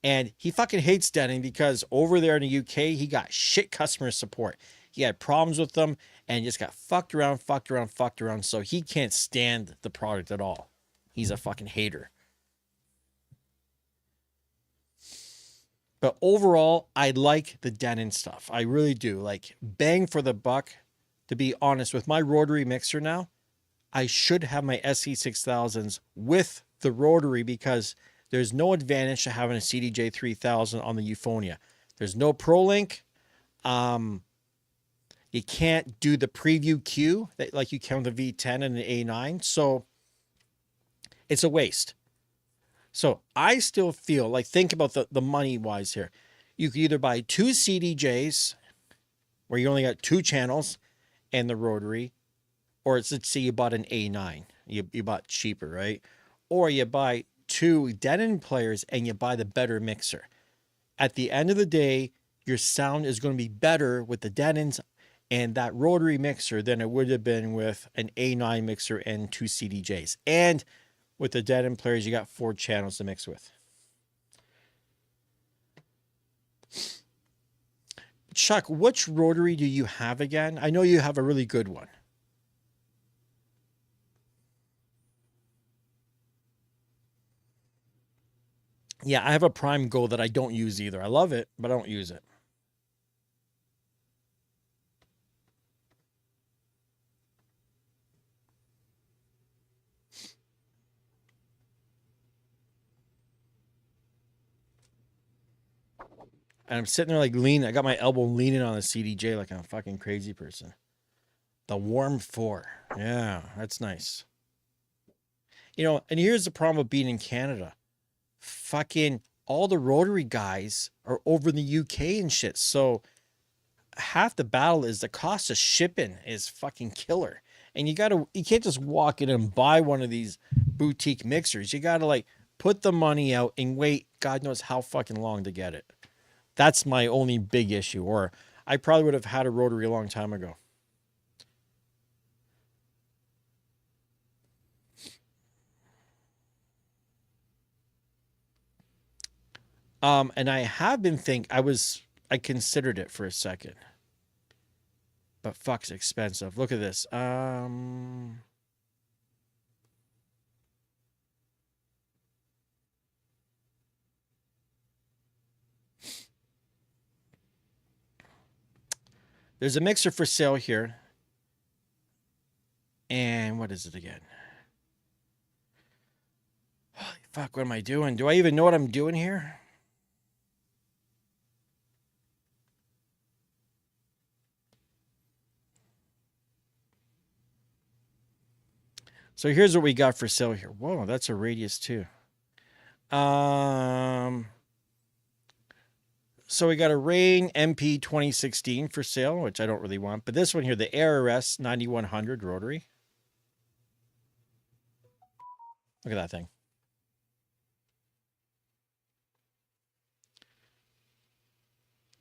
And he fucking hates Denon because over there in the UK, he got shit customer support. He had problems with them and just got fucked around, fucked around, fucked around. So he can't stand the product at all. He's a fucking hater. But overall, I like the Denon stuff. I really do. Like, bang for the buck. To be honest, with my rotary mixer now, I should have my SC6000s with the rotary because there's no advantage to having a CDJ3000 on the Euphonia. There's no ProLink. You can't do the preview queue that like you can with the V10 and the A9. So it's a waste. So I still feel like, think about the money wise here. You could either buy 2 CDJs where you only got 2 channels and the rotary, or let's say you bought an A9. You bought cheaper, right? Or you buy 2 Denon players and you buy the better mixer. At the end of the day, your sound is going to be better with the Denons and that rotary mixer than it would have been with an A9 mixer and 2 CDJs. And with the Denon players, you got 4 channels to mix with. Chuck, which rotary do you have again? I know you have a really good one. Yeah, I have a Prime Go that I don't use either. I love it, but I don't use it. And I'm sitting there like leaning. I got my elbow leaning on the CDJ like I'm a fucking crazy person. The Warm 4. Yeah, that's nice. And here's the problem with being in Canada. Fucking all the rotary guys are over in the UK and shit. So half the battle is the cost of shipping is fucking killer. And you can't just walk in and buy one of these boutique mixers. You gotta like put the money out and wait God knows how fucking long to get it. That's my only big issue. Or I probably would have had a rotary a long time ago. And I have been I considered it for a second. But fuck's expensive. Look at this. There's a mixer for sale here. And what is it again? Holy fuck, what am I doing? Do I even know what I'm doing here? So here's what we got for sale here. Whoa, that's a radius too. So we got a Rain MP 2016 for sale, which I don't really want. But this one here, the ARS 9100 rotary. Look at that thing.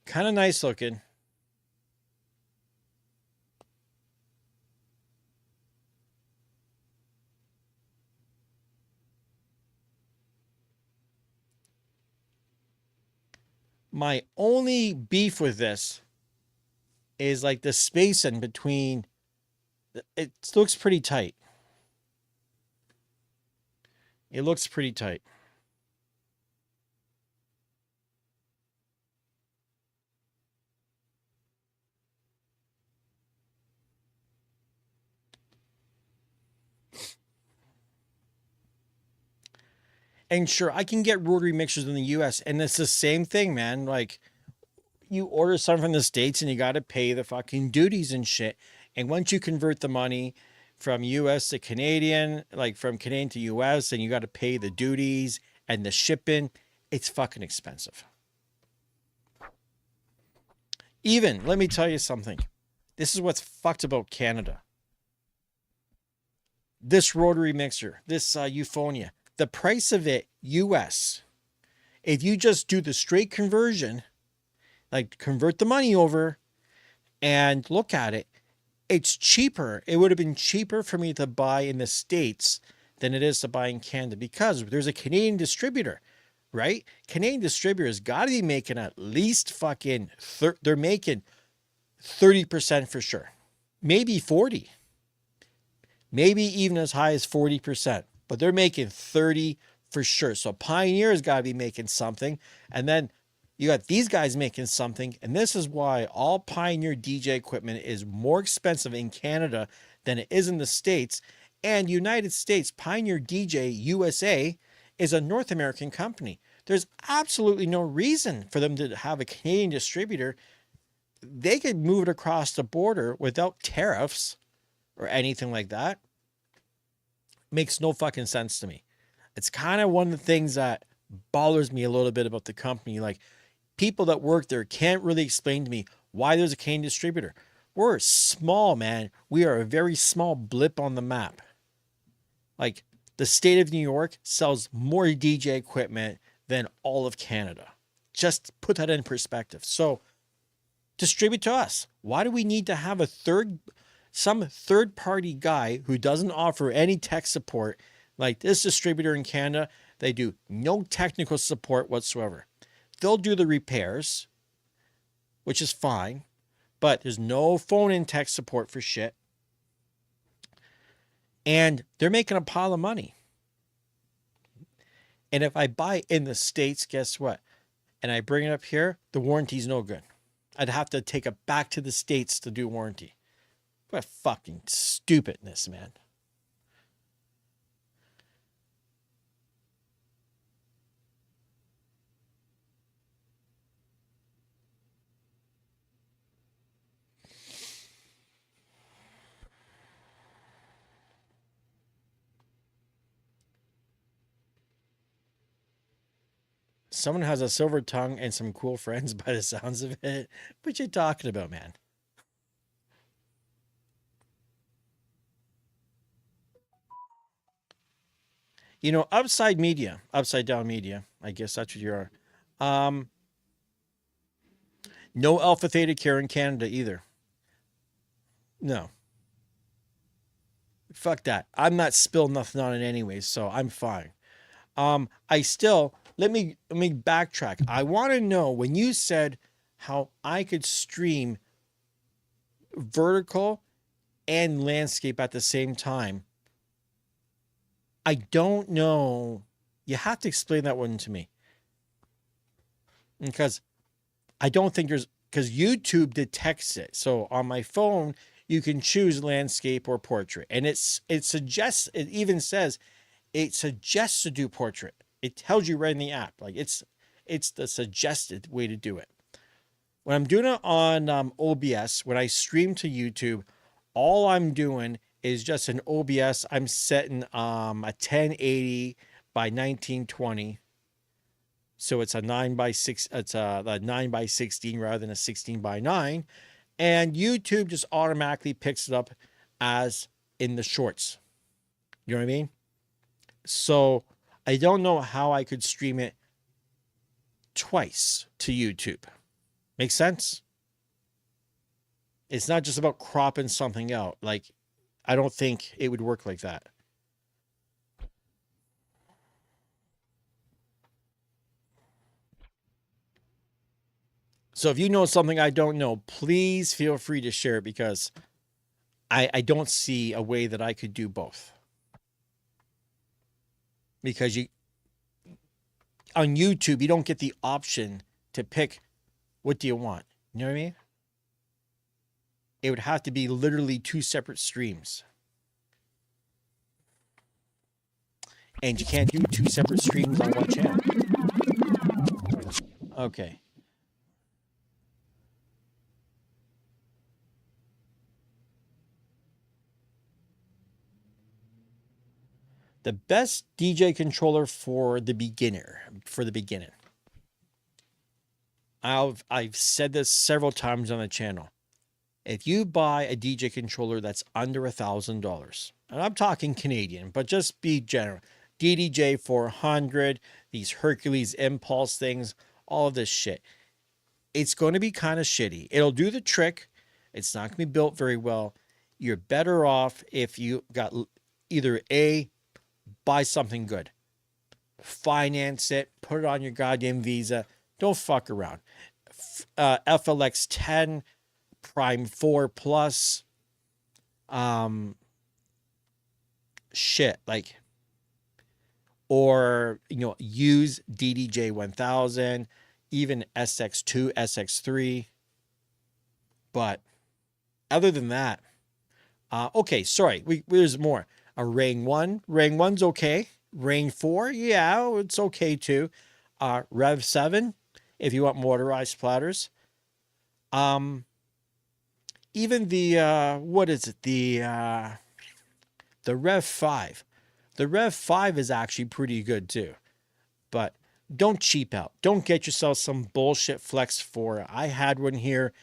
Kind of nice looking. My only beef with this is like the space in between. It looks pretty tight. It looks pretty tight. And sure, I can get rotary mixers in the US, and it's the same thing, man. Like, you order some from the States and you got to pay the fucking duties and shit. And once you convert the money from US to Canadian, like from Canadian to US, and you got to pay the duties and the shipping, it's fucking expensive. Even, let me tell you something. This is what's fucked about Canada. This rotary mixer, this Euphonia, the price of it, US, if you just do the straight conversion, like convert the money over and look at it, it's cheaper. It would have been cheaper for me to buy in the States than it is to buy in Canada because there's a Canadian distributor, right? Canadian distributors got to be making at least fucking, they're making 30% for sure. Maybe 40. Maybe even as high as 40%. But they're making 30 for sure. So Pioneer's got to be making something. And then you got these guys making something. And this is why all Pioneer DJ equipment is more expensive in Canada than it is in the States. And United States, Pioneer DJ USA is a North American company. There's absolutely no reason for them to have a Canadian distributor. They could move it across the border without tariffs or anything like that. Makes no fucking sense to me. It's kind of one of the things that bothers me a little bit about the company. Like, people that work there can't really explain to me why there's a Canadian distributor. We're small, man. We are a very small blip on the map. Like, the state of New York sells more DJ equipment than all of Canada. Just put that in perspective. So, distribute to us. Why do we need to have some third-party guy who doesn't offer any tech support? Like this distributor in Canada, they do no technical support whatsoever. They'll do the repairs, which is fine, but there's no phone-in tech support for shit. And they're making a pile of money. And if I buy in the States, guess what? And I bring it up here, the warranty's no good. I'd have to take it back to the States to do warranty. What fucking stupidness, man. Someone has a silver tongue and some cool friends by the sounds of it. What you talking about, man? You know, upside down media. I guess that's what you are. Um, no Alpha Theta care in Canada either. No, fuck that. I'm not spilling nothing on it anyway, so I'm fine. I still let me backtrack. I want to know when you said how I could stream vertical and landscape at the same time. I don't know. You have to explain that one to me because I don't think because YouTube detects it. So on my phone, you can choose landscape or portrait, and it even says it suggests to do portrait. It tells you right in the app, like it's the suggested way to do it. When I'm doing it on OBS, when I stream to YouTube, all I'm doing is just an OBS. I'm setting a 1080 by 1920. So it's a 9 by 6, it's a 9 by 16 rather than a 16 by 9. And YouTube just automatically picks it up as in the shorts. You know what I mean? So I don't know how I could stream it twice to YouTube. Make sense? It's not just about cropping something out. Like, I don't think it would work like that. So if you know something I don't know, please feel free to share it, because I don't see a way that I could do both. Because you on YouTube, you don't get the option to pick what do you want. You know what I mean? It would have to be literally two separate streams. And you can't do two separate streams on one channel. Okay. The best DJ controller for the beginner, for the beginning. I've said this several times on the channel. If you buy a DJ controller that's under $1,000, and I'm talking Canadian, but just be general, DDJ 400, these Hercules Impulse things, all of this shit, it's going to be kind of shitty. It'll do the trick. It's not going to be built very well. You're better off if you got either A, buy something good, finance it, put it on your goddamn Visa. Don't fuck around. FLX 10, Prime 4 Plus, shit, like, or, you know, use DDJ 1000, even SX2, SX3. But other than that, okay, sorry, there's more. A Ring 1, Ring 1's okay. Ring 4, yeah, it's okay too. Rev 7, if you want motorized platters. Even the what is it? The Rev 5. The Rev 5 is actually pretty good too. But don't cheap out. Don't get yourself some bullshit Flex 4. I had one here.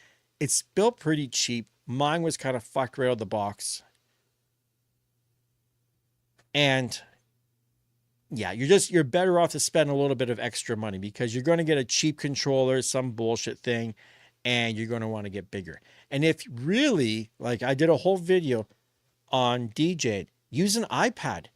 It's built pretty cheap. Mine was kind of fucked right out of the box. And yeah, you're better off to spend a little bit of extra money, because you're going to get a cheap controller, some bullshit thing, and you're going to want to get bigger. And if really, like I did a whole video on DJing, use an iPad.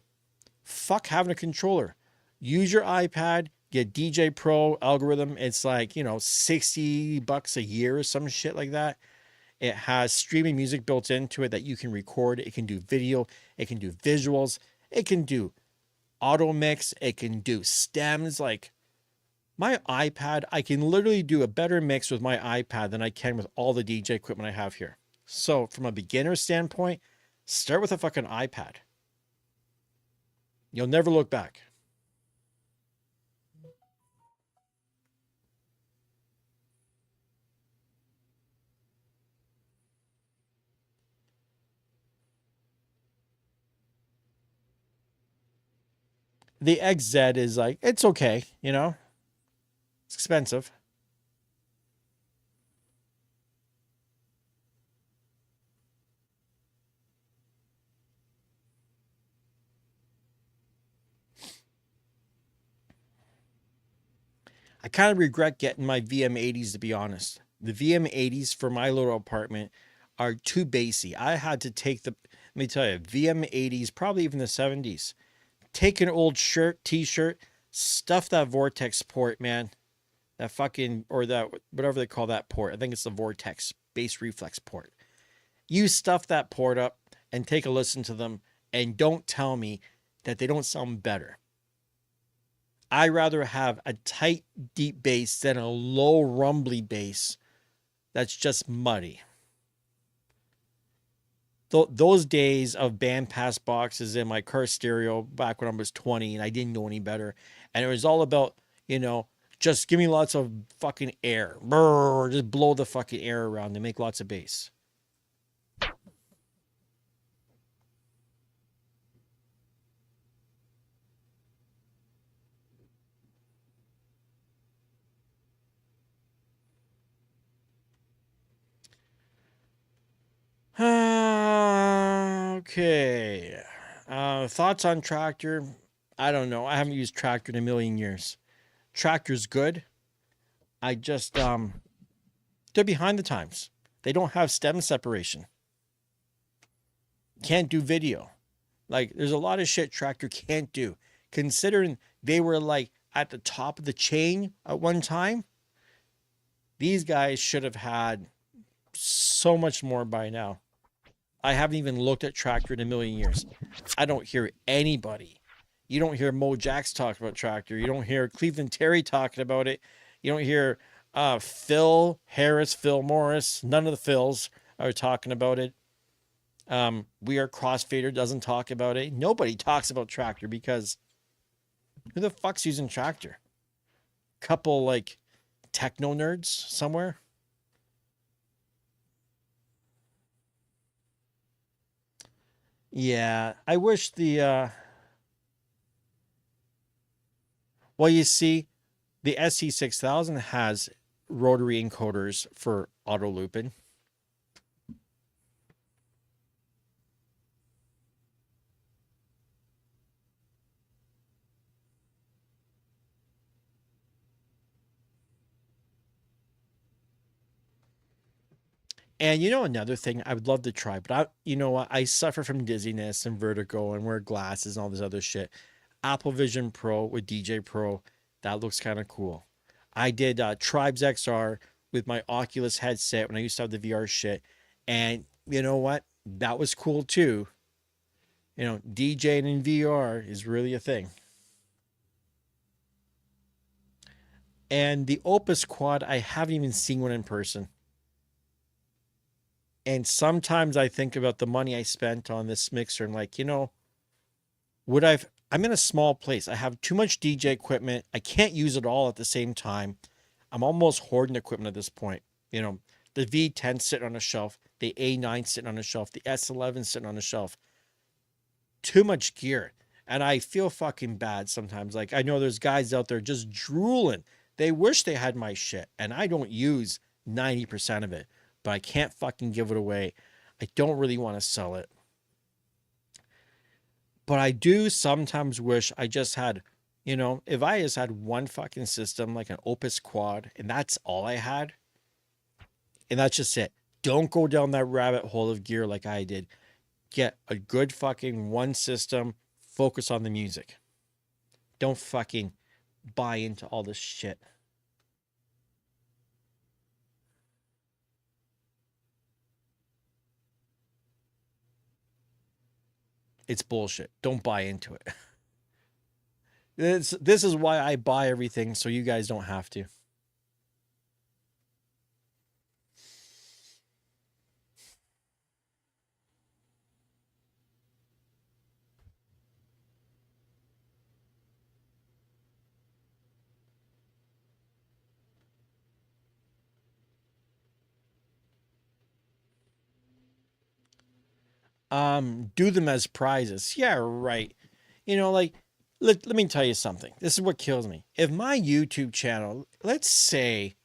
Fuck having a controller. Use your iPad, get DJ Pro algorithm. It's like, you know, $60 a year or some shit like that. It has streaming music built into it that you can record. It can do video. It can do visuals. It can do auto mix. It can do stems. Like my iPad, I can literally do a better mix with my iPad than I can with all the DJ equipment I have here. So from a beginner standpoint, start with a fucking iPad. You'll never look back. The XZ is like, it's okay, you know? It's expensive. I kind of regret getting my VM80s, to be honest. The VM80s for my little apartment are too bassy. I had to take let me tell you, VM80s, probably even the 70s. Take an old t-shirt, stuff that Vortex port, man. That fucking, or that, whatever they call that port. I think it's the Vortex bass reflex port. You stuff that port up and take a listen to them, and don't tell me that they don't sound better. I rather have a tight, deep bass than a low, rumbly bass that's just muddy. Those days of bandpass boxes in my car stereo back when I was 20 and I didn't know any better, and it was all about, you know, just give me lots of fucking air. Brrr, just blow the fucking air around and make lots of bass. Okay. Thoughts on Traktor? I don't know. I haven't used Traktor in a million years. Traktor's good. I just they're behind the times. They don't have stem separation. Can't do video. Like, there's a lot of shit Traktor can't do. Considering they were like at the top of the chain at one time. These guys should have had so much more by now. I haven't even looked at Traktor in a million years. I don't hear anybody. You don't hear Mo Jax talk about Traktor. You don't hear Cleveland Terry talking about it. You don't hear Phil Harris, Phil Morris. None of the Phils are talking about it. We Are Crossfader doesn't talk about it. Nobody talks about Traktor because who the fuck's using Traktor? Couple like techno nerds somewhere. Yeah, I wish the well, you see, the SC6000 has rotary encoders for auto looping. And you know another thing I would love to try, but you know what? I suffer from dizziness and vertigo and wear glasses and all this other shit. Apple Vision Pro with DJ Pro, that looks kind of cool. I did Tribes XR with my Oculus headset when I used to have the VR shit, and you know what? That was cool too. You know, DJing in VR is really a thing. And the Opus Quad, I haven't even seen one in person. And sometimes I think about the money I spent on this mixer and like, you know, I'm in a small place. I have too much DJ equipment. I can't use it all at the same time. I'm almost hoarding equipment at this point. You know, the V10 sitting on a shelf, the A9 sitting on a shelf, the S11 sitting on a shelf. Too much gear. And I feel fucking bad sometimes. Like, I know there's guys out there just drooling. They wish they had my shit. And I don't use 90% of it, but I can't fucking give it away. I don't really want to sell it. But I do sometimes wish I just had, you know, if I just had one fucking system, like an Opus Quad, and that's all I had, and that's just it. Don't go down that rabbit hole of gear like I did. Get a good fucking one system, focus on the music. Don't fucking buy into all this shit. It's bullshit. Don't buy into it. This is why I buy everything so you guys don't have to. Do them as prizes. Yeah, right. You know, like let me tell you something. This is what kills me. If my YouTube channel, let's say,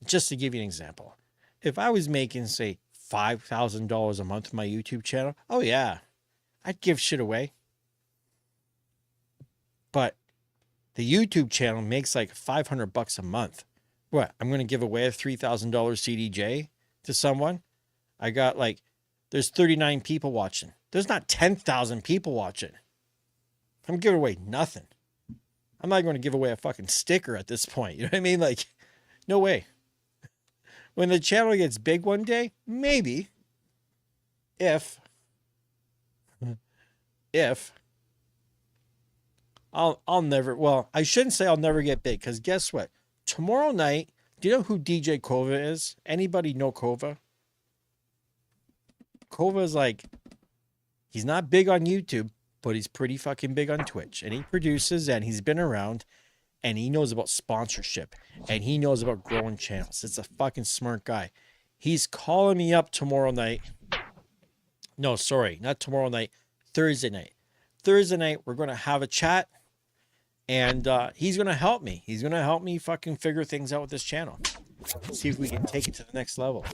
just to give you an example, if I was making say $5,000 a month for my YouTube channel, oh yeah, I'd give shit away. But the YouTube channel makes like $500 a month. What? I'm gonna give away a $3,000 CDJ to someone? I got like, there's 39 people watching. There's not 10,000 people watching. I'm giving away nothing. I'm not going to give away a fucking sticker at this point. You know what I mean? Like, no way. When the channel gets big one day, maybe. If if I'll never, well, I shouldn't say I'll never get big, because guess what? Tomorrow night, do you know who DJ Kova is? Anybody know Kova? Kova is like, he's not big on YouTube, but he's pretty fucking big on Twitch. And he produces, and he's been around, and he knows about sponsorship, and he knows about growing channels. It's a fucking smart guy. He's calling me up tomorrow night. No, sorry, not tomorrow night. Thursday night. Thursday night, we're going to have a chat, and he's going to help me. He's going to help me fucking figure things out with this channel. See if we can take it to the next level.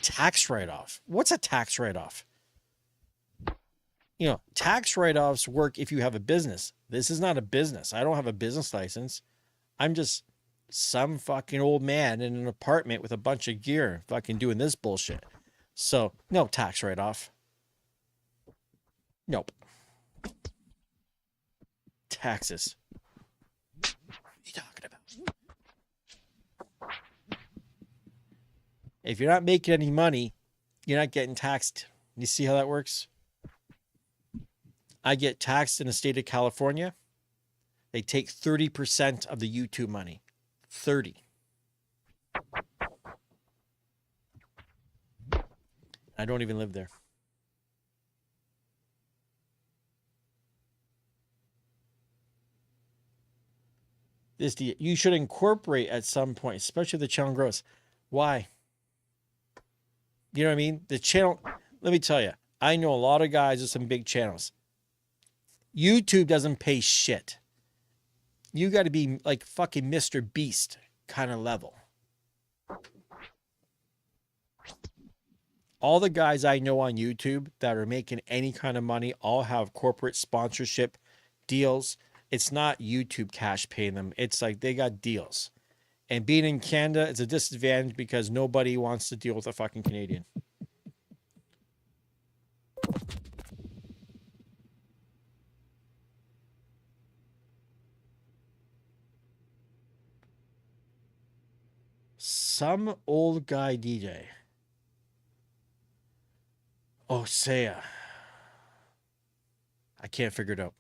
Tax write-off. What's a tax write-off? You know, tax write-offs work if you have a business. This is not a business. I don't have a business license. I'm just some fucking old man in an apartment with a bunch of gear fucking doing this bullshit. So, no tax write-off. Nope. Taxes. If you're not making any money, you're not getting taxed. You see how that works? I get taxed in the state of California. They take 30% of the YouTube money. 30. I don't even live there. You should incorporate at some point, especially if the channel grows. Why? You know what I mean? The channel, let me tell you, I know a lot of guys with some big channels. YouTube doesn't pay shit. You got to be like fucking Mr. Beast kind of level. All the guys I know on YouTube that are making any kind of money all have corporate sponsorship deals. It's not YouTube cash paying them. It's like they got deals. And being in Canada is a disadvantage because nobody wants to deal with a fucking Canadian. Some old guy DJ. Oh, Saya. I can't figure it out.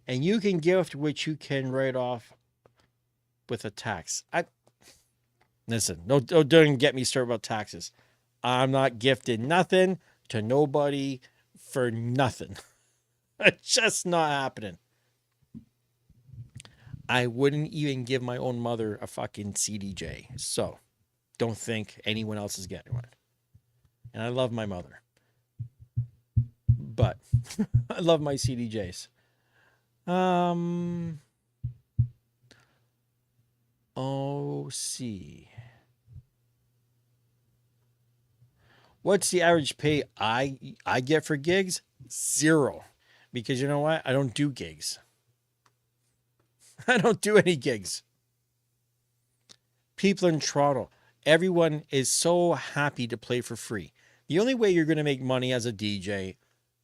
And you can gift which you can write off with a tax. Listen, don't get me started about taxes. I'm not gifting nothing to nobody for nothing. It's just not happening. I wouldn't even give my own mother a fucking CDJ. So don't think anyone else is getting one. And I love my mother. But I love my CDJs. See. What's the average pay I get for gigs? 0. Because you know what? I don't do gigs. I don't do any gigs. People in Toronto, everyone is so happy to play for free. The only way you're going to make money as a DJ,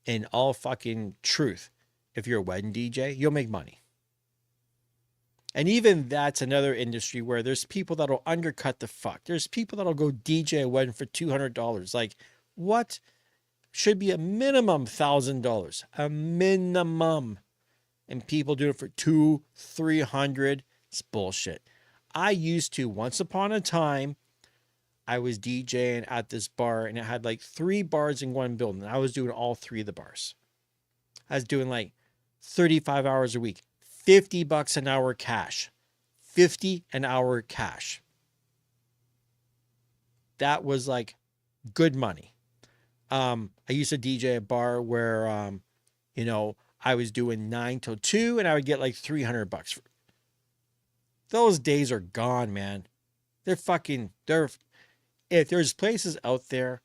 in all fucking truth, if you're a wedding DJ, you'll make money. And even that's another industry where there's people that'll undercut the fuck. There's people that'll go DJ a wedding for $200. Like, what? Should be a minimum $1,000. A minimum. And people do it for $200, $300. It's bullshit. I used to, once upon a time, I was DJing at this bar and it had like 3 bars in one building. I was doing all 3 of the bars. I was doing like 35 hours a week, $50 an hour cash, 50 an hour cash. That was like good money. I used to DJ a bar where, I was doing 9 till 2 and I would get like $300. Those days are gone, man. If there's places out there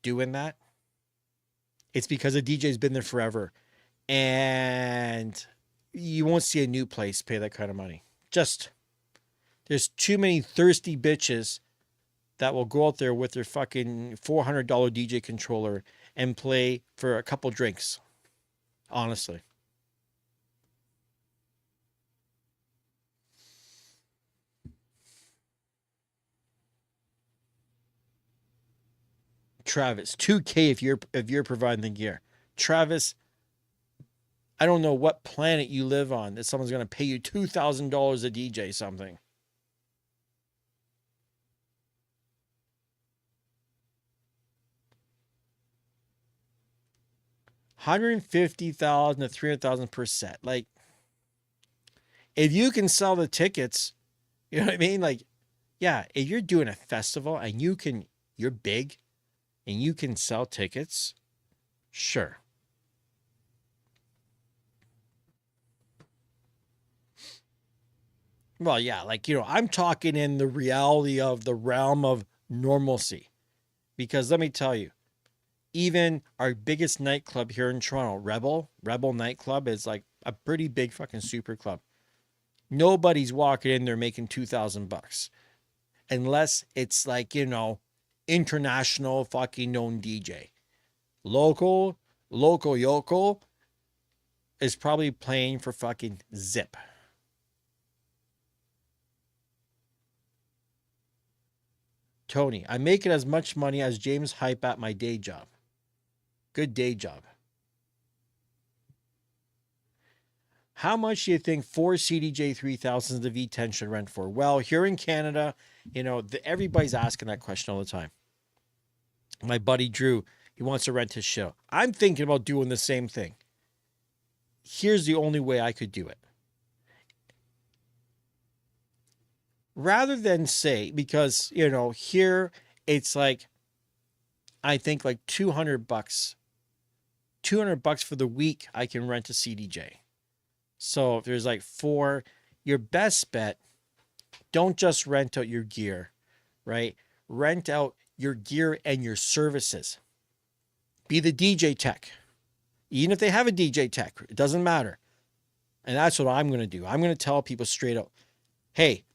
doing that, it's because a DJ's been there forever. And you won't see a new place pay that kind of money. There's too many thirsty bitches that will go out there with their fucking $400 DJ controller and play for a couple drinks. Honestly. Travis, $2K if you're providing the gear. Travis, I don't know what planet you live on that someone's going to pay you $2,000 to DJ something. $150,000 to $300,000 per set. Like, if you can sell the tickets, you know what I mean? Like, yeah, if you're doing a festival and you're big and you can sell tickets, sure. Well, yeah, like, I'm talking in the reality of the realm of normalcy. Because let me tell you, even our biggest nightclub here in Toronto, Rebel Nightclub, is like a pretty big fucking super club. Nobody's walking in there making $2,000 unless it's like, international fucking known DJ. Local yokel is probably playing for fucking zip. Tony, I'm making as much money as James Hype at my day job. Good day job. How much do you think 4 CDJ 3000s the V10 should rent for? Well, here in Canada, everybody's asking that question all the time. My buddy Drew, he wants to rent his show. I'm thinking about doing the same thing. Here's the only way I could do it. Rather than say, because, here it's like, I think like $200. $200 for the week I can rent a CDJ. So if there's like 4, your best bet, don't just rent out your gear, right? Rent out your gear and your services. Be the DJ tech. Even if they have a DJ tech, it doesn't matter. And that's what I'm going to do. I'm going to tell people straight up, hey,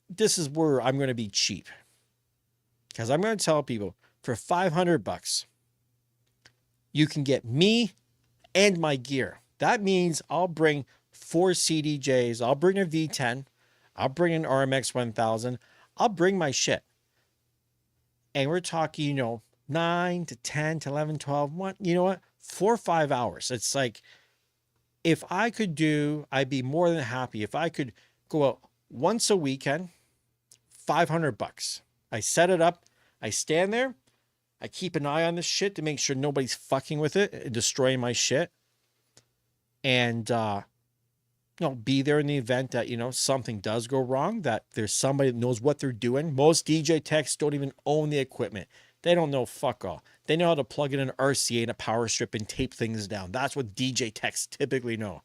this is where I'm going to be cheap. Because I'm going to tell people, for $500, you can get me and my gear. That means I'll bring 4 CDJs. I'll bring a V10. I'll bring an RMX 1000. I'll bring my shit. And we're talking, 9 to 10 to 11, 12, what? You know what? 4 or 5 hours. It's like, if I could I'd be more than happy if I could go out once a weekend, $500. I set it up. I stand there. I keep an eye on this shit to make sure nobody's fucking with it and destroying my shit. And, be there in the event that, something does go wrong, that there's somebody that knows what they're doing. Most DJ techs don't even own the equipment. They don't know fuck all. They know how to plug in an RCA and a power strip and tape things down. That's what DJ techs typically know.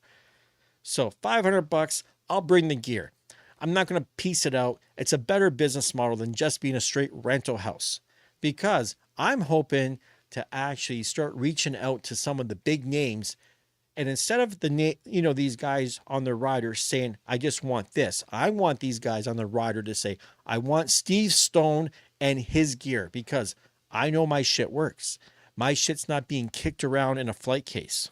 So $500, I'll bring the gear. I'm not going to piece it out. It's a better business model than just being a straight rental house, because I'm hoping to actually start reaching out to some of the big names. And instead of these guys on the rider saying, I just want this, I want these guys on the rider to say, I want Steve Stone and his gear, because I know my shit works. My shit's not being kicked around in a flight case.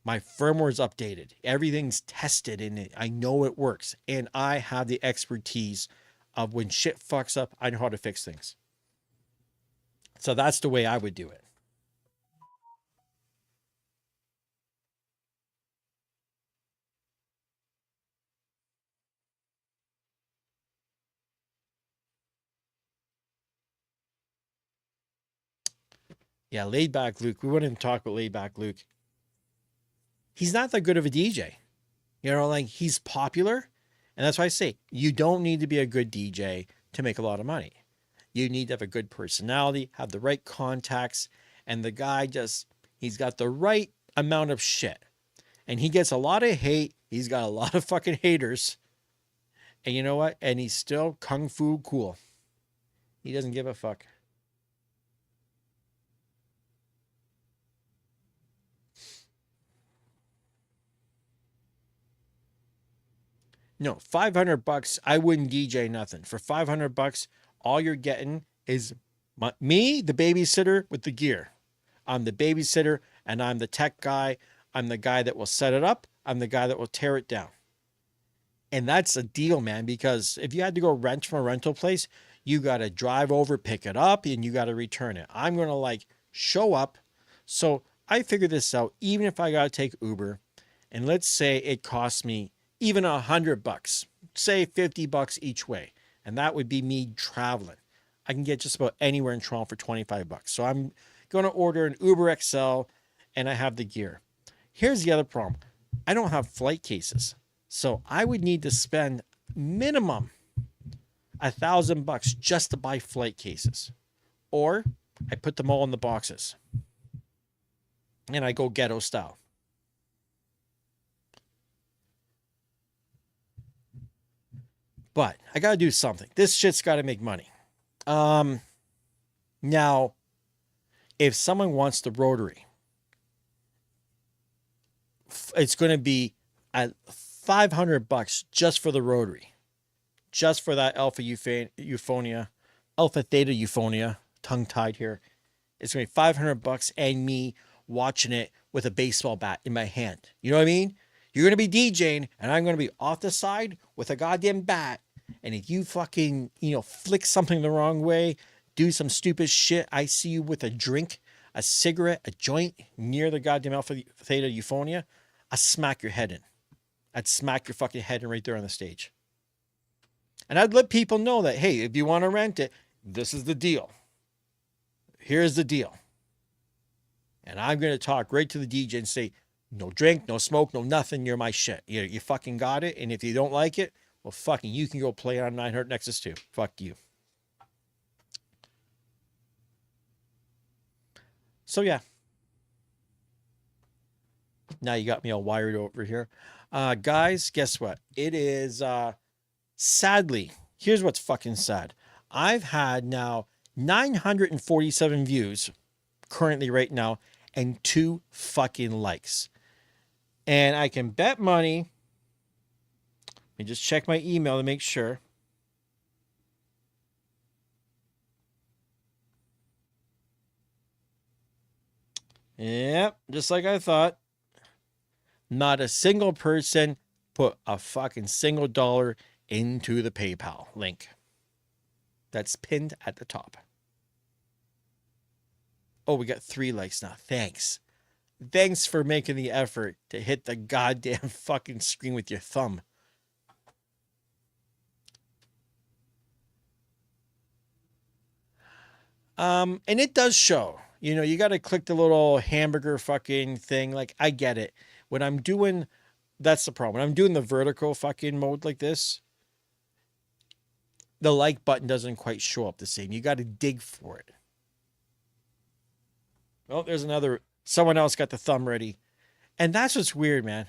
My firmware's updated. Everything's tested in it. I know it works. And I have the expertise of when shit fucks up, I know how to fix things. So that's the way I would do it. Yeah, laid back Luke. We wouldn't even talk about laid back Luke. He's not that good of a DJ. He's popular. And that's why I say, you don't need to be a good DJ to make a lot of money. You need to have a good personality, have the right contacts, and the guy he's got the right amount of shit. And he gets a lot of hate. He's got a lot of fucking haters. And you know what? And he's still kung fu cool. He doesn't give a fuck. No, $500, I wouldn't DJ nothing. For $500, all you're getting is me, the babysitter, with the gear. I'm the babysitter, and I'm the tech guy. I'm the guy that will set it up. I'm the guy that will tear it down. And that's a deal, man, because if you had to go rent from a rental place, you got to drive over, pick it up, and you got to return it. I'm going to show up. So I figured this out, even if I got to take Uber, and let's say it costs me even $100, say $50 each way. And that would be me traveling. I can get just about anywhere in Toronto for $25. So I'm going to order an Uber XL, and I have the gear. Here's the other problem. I don't have flight cases. So I would need to spend minimum $1,000 just to buy flight cases. Or I put them all in the boxes. And I go ghetto style. But I got to do something. This shit's got to make money. Now, if someone wants the Rotary, it's going to be at $500 just for the Rotary. Just for that alpha theta euphonia, tongue-tied here. It's going to be $500 and me watching it with a baseball bat in my hand. You know what I mean? You're going to be DJing, and I'm going to be off the side with a goddamn bat, And if you fucking, flick something the wrong way, do some stupid shit, I see you with a drink, a cigarette, a joint near the goddamn Alpha Theta Euphonia, I smack your head in. I'd smack your fucking head in right there on the stage. And I'd let people know that, hey, if you want to rent it, this is the deal. Here's the deal. And I'm going to talk right to the DJ and say, no drink, no smoke, no nothing. You're my shit. You fucking got it. And if you don't like it, well, fucking, you can go play on 900 Nexus 2. Fuck you. So, yeah. Now you got me all wired over here. Guys, guess what? It is, sadly, here's what's fucking sad. I've had now 947 views currently right now and 2 fucking likes. And I can bet money. Let me just check my email to make sure. Yep, just like I thought. Not a single person put a fucking single dollar into the PayPal link. That's pinned at the top. Oh, we got 3 likes now. Thanks. Thanks for making the effort to hit the goddamn fucking screen with your thumb. And it does show. You got to click the little hamburger fucking thing. Like, I get it. When I'm doing, that's the problem. When I'm doing the vertical fucking mode like this, the like button doesn't quite show up the same. You got to dig for it. Oh, there's another. Someone else got the thumb ready. And that's what's weird, man.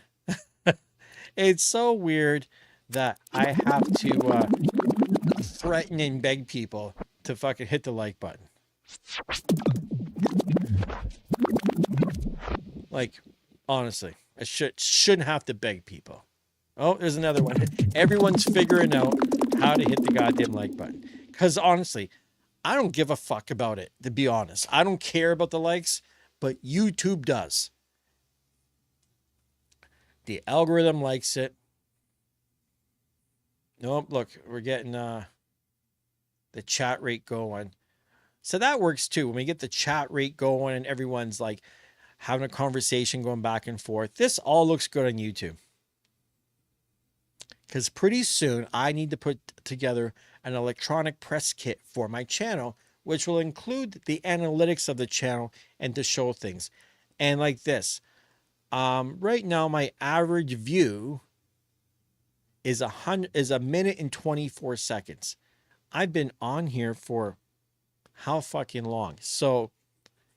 It's so weird that I have to threaten and beg people to fucking hit the like button. Like, honestly, I shouldn't have to beg people. Oh, there's another one. Everyone's figuring out how to hit the goddamn like button. Because honestly, I don't give a fuck about it, to be honest. I don't care about the likes, but YouTube does. The algorithm likes it. Nope, look, we're getting the chat rate going. So that works too. When we get the chat rate going and everyone's like having a conversation going back and forth, this all looks good on YouTube. Because pretty soon I need to put together an electronic press kit for my channel, which will include the analytics of the channel and to show things. And like this, right now my average view is a minute and 24 seconds. I've been on here for how fucking long? So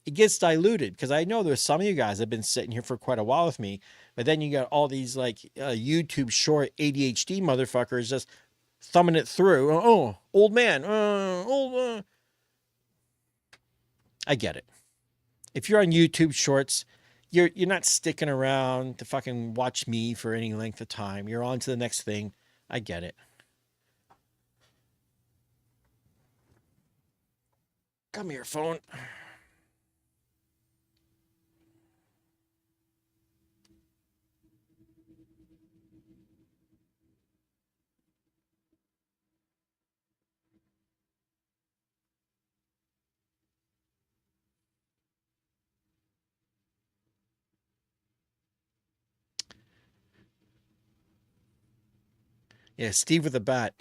it gets diluted because I know there's some of you guys that have been sitting here for quite a while with me, but then you got all these like YouTube short ADHD motherfuckers just thumbing it through. Oh, old man. I get it. If you're on YouTube shorts, you're not sticking around to fucking watch me for any length of time. You're on to the next thing. I get it. Come here, phone. Yeah, Steve with a bat.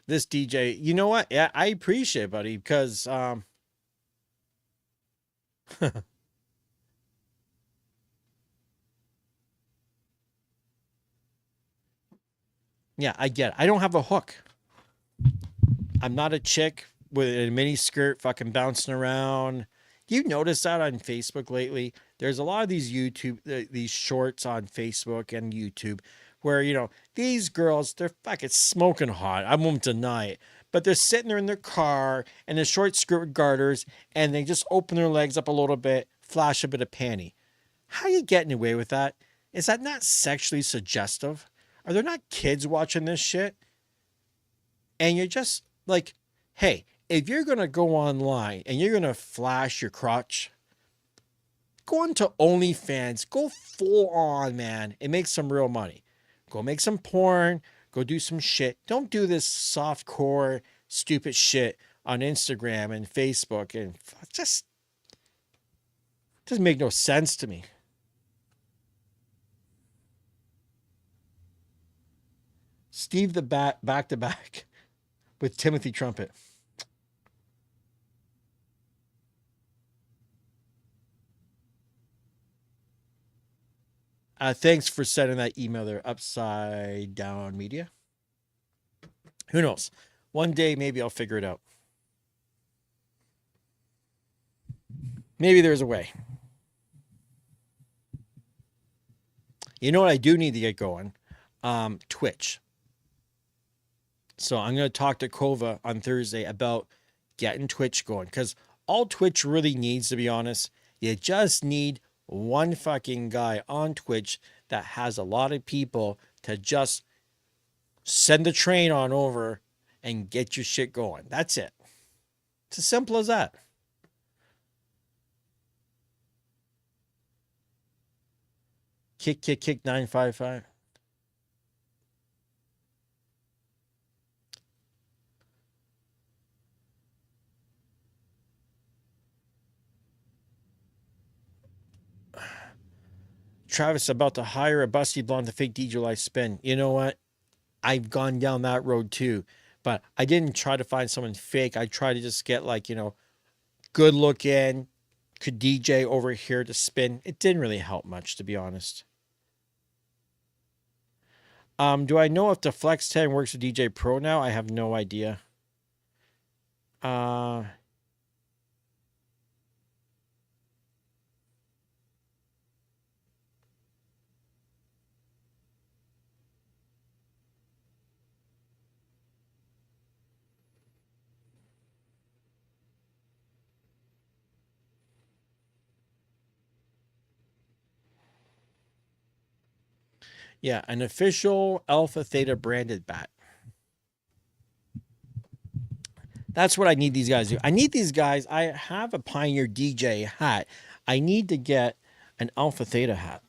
This DJ, you know what? Yeah, I appreciate it, buddy, because yeah, I get it. I don't have a hook. I'm not a chick with a mini skirt fucking bouncing around. You notice that on Facebook lately? There's a lot of these these shorts on Facebook and YouTube where, these girls, they're fucking smoking hot. I won't deny it. But they're sitting there in their car and the short skirt garters and they just open their legs up a little bit, flash a bit of panty. How are you getting away with that? Is that not sexually suggestive? Are there not kids watching this shit? And you're just like, hey, if you're going to go online and you're going to flash your crotch, go into OnlyFans, go full on, man, and make some real money. Go make some porn, Go do some shit. Don't do this soft core stupid shit on Instagram and Facebook, and just doesn't make no sense to me. Steve the Bat back to back with Timothy Trumpet. Thanks for sending that email there, Upside Down Media. Who knows? One day, maybe I'll figure it out. Maybe there's a way. You know what I do need to get going? Twitch. So I'm going to talk to Kova on Thursday about getting Twitch going. Because all Twitch really needs, to be honest, you just need one fucking guy on Twitch that has a lot of people to just send the train on over and get your shit going. That's it. It's as simple as that. Kick 955. Travis about to hire a busty blonde to fake DJLab spin. You know what? I've gone down that road too, but I didn't try to find someone fake. I tried to just get like, good looking, could DJ over here to spin. It didn't really help much, to be honest. Do I know if the Flex 10 works with DJ Pro now? I have no idea. Yeah, an official Alpha Theta branded bat. That's what I need these guys to do. I need these guys. I have a Pioneer DJ hat. I need to get an Alpha Theta hat.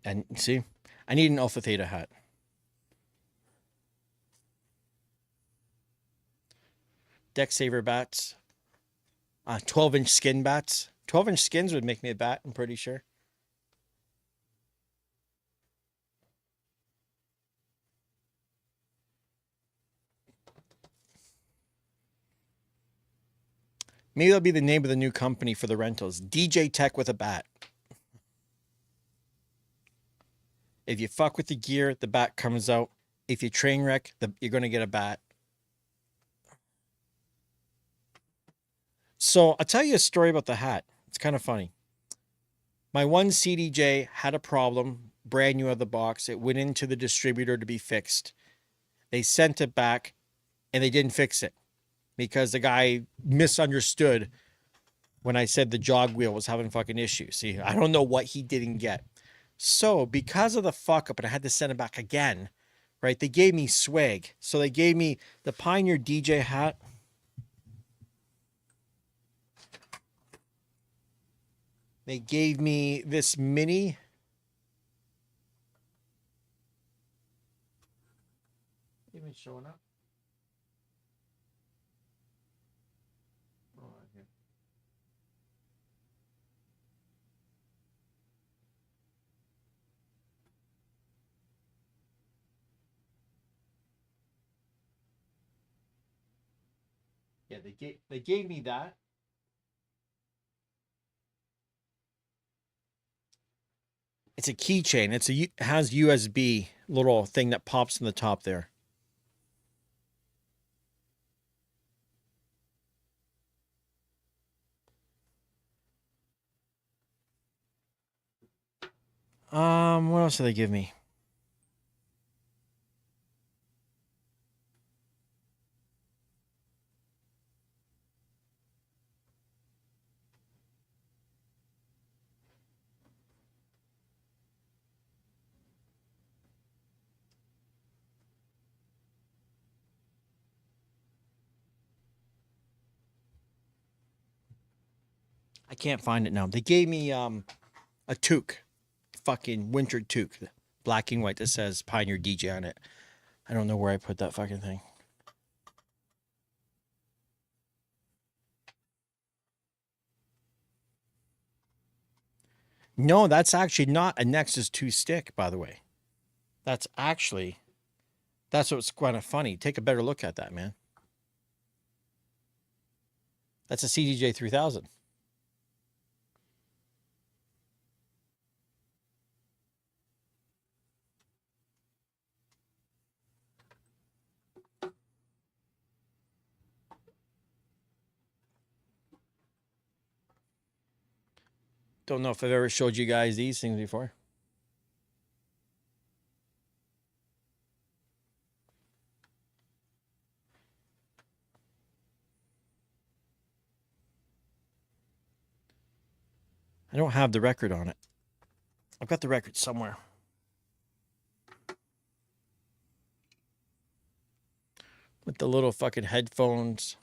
And see, I need an Alpha Theta hat. Deck Saver bats. 12-inch skin bats. 12-inch skins would make me a bat, I'm pretty sure. Maybe that'll be the name of the new company for the rentals. DJ Tech with a bat. If you fuck with the gear, the bat comes out. If you train wreck, you're going to get a bat. So I'll tell you a story about the hat. It's kind of funny. My one CDJ had a problem, brand new out of the box. It went into the distributor to be fixed. They sent it back and they didn't fix it because the guy misunderstood when I said the jog wheel was having fucking issues. See, I don't know what he didn't get. So because of the fuck up, and I had to send it back again, right? They gave me swag. So they gave me the Pioneer DJ hat. They gave me this mini. Even showing up. Yeah, they gave me that. It's a keychain. It has USB little thing that pops in the top there. What else did they give me? I can't find it now. They gave me a toque, fucking winter toque, black and white that says Pioneer DJ on it. I don't know where I put that fucking thing. No, that's actually not a Nexus 2 stick, by the way. That's what's kind of funny. Take a better look at that, man. That's a CDJ 3000. Don't know if I've ever showed you guys these things before. I don't have the record on it. I've got the record somewhere. With the little fucking headphones.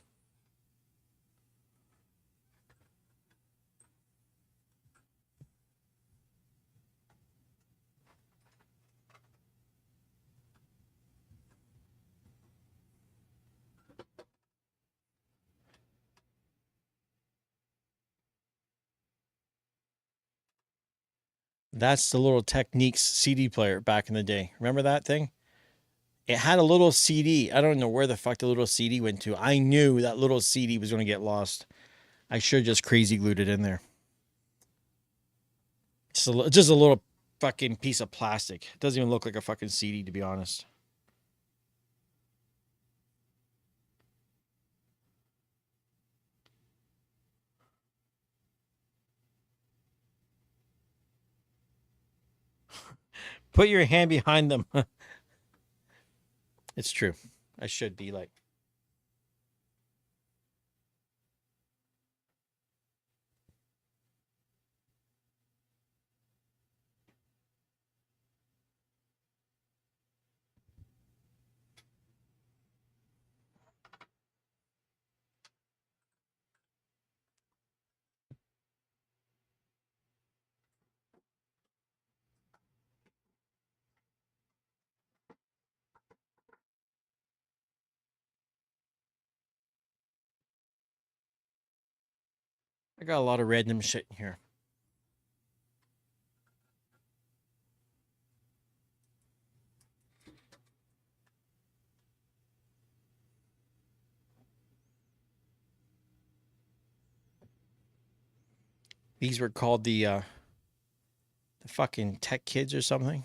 That's the little Techniques CD player back in the day. Remember that thing? It had a little CD. I don't know where the fuck the little CD went to. I knew that little CD was going to get lost. I should have just crazy glued it in there. Just a little fucking piece of plastic. It doesn't even look like a fucking CD, to be honest. Put your hand behind them. It's true. I should be like. I got a lot of random shit in here. These were called the fucking Tech Kids or something.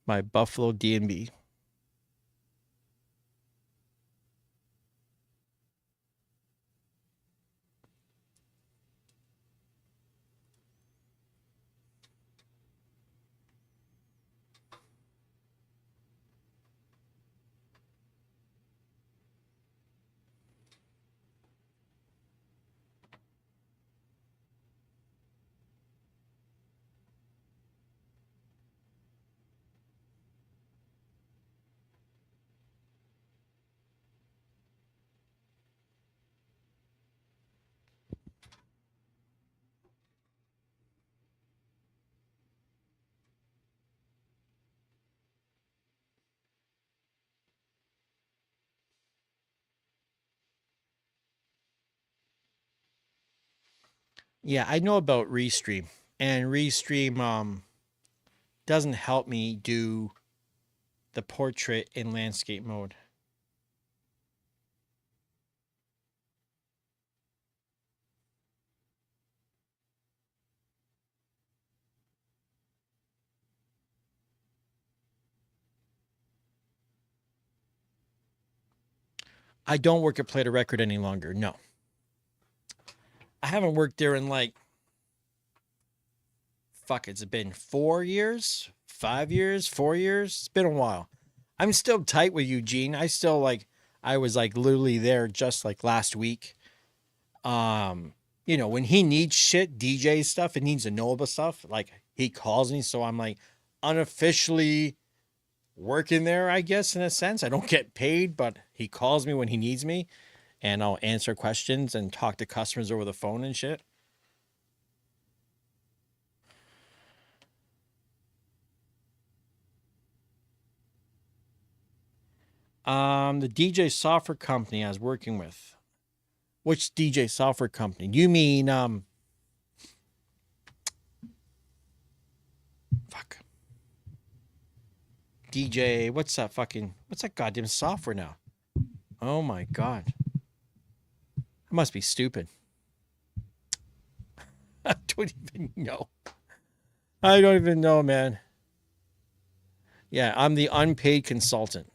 My Buffalo D&B. Yeah, I know about Restream, and Restream doesn't help me do the portrait in landscape mode. I don't work at Play to Record any longer. No. I haven't worked there in like, fuck, it's been 4 years, 5 years, 4 years. It's been a while. I'm still tight with Eugene. I was like literally there just like last week. You know, when he needs shit, DJ stuff, and needs to know about stuff, like he calls me. So I'm like unofficially working there, I guess, in a sense. I don't get paid, but he calls me when he needs me. and I'll answer questions and talk to customers over the phone and shit. The DJ software company I was working with. Which DJ software company? You mean fuck. DJ, what's that goddamn software now? Oh my god. I must be stupid. I don't even know. I don't even know, man. Yeah, I'm the unpaid consultant.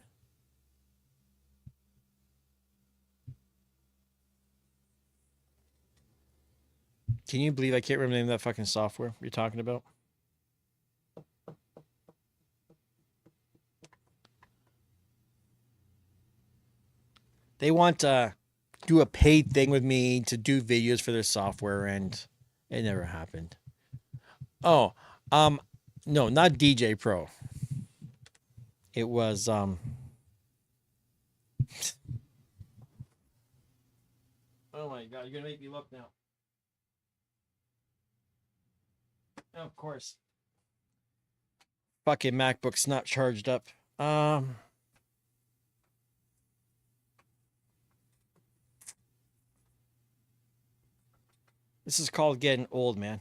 Can you believe I can't remember the name of that fucking software you're talking about? They want to do a paid thing with me to do videos for their software, and it never happened. Oh, no, not DJ Pro. It was Oh my god, you're gonna make me look now. Of course. Fucking MacBook's not charged up. This is called getting old, man.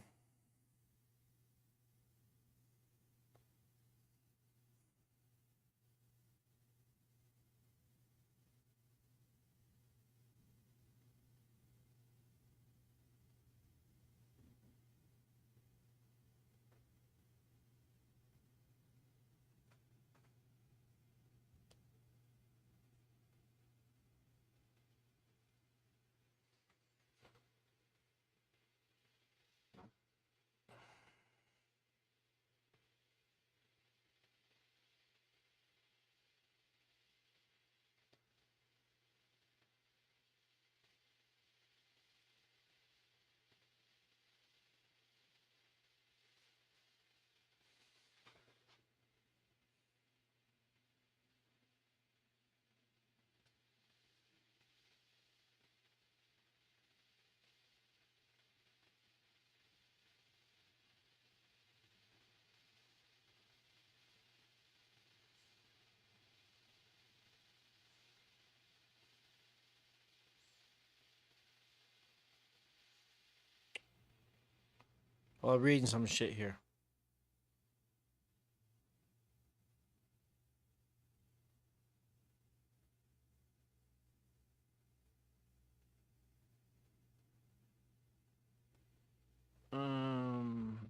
Well, I'm reading some shit here.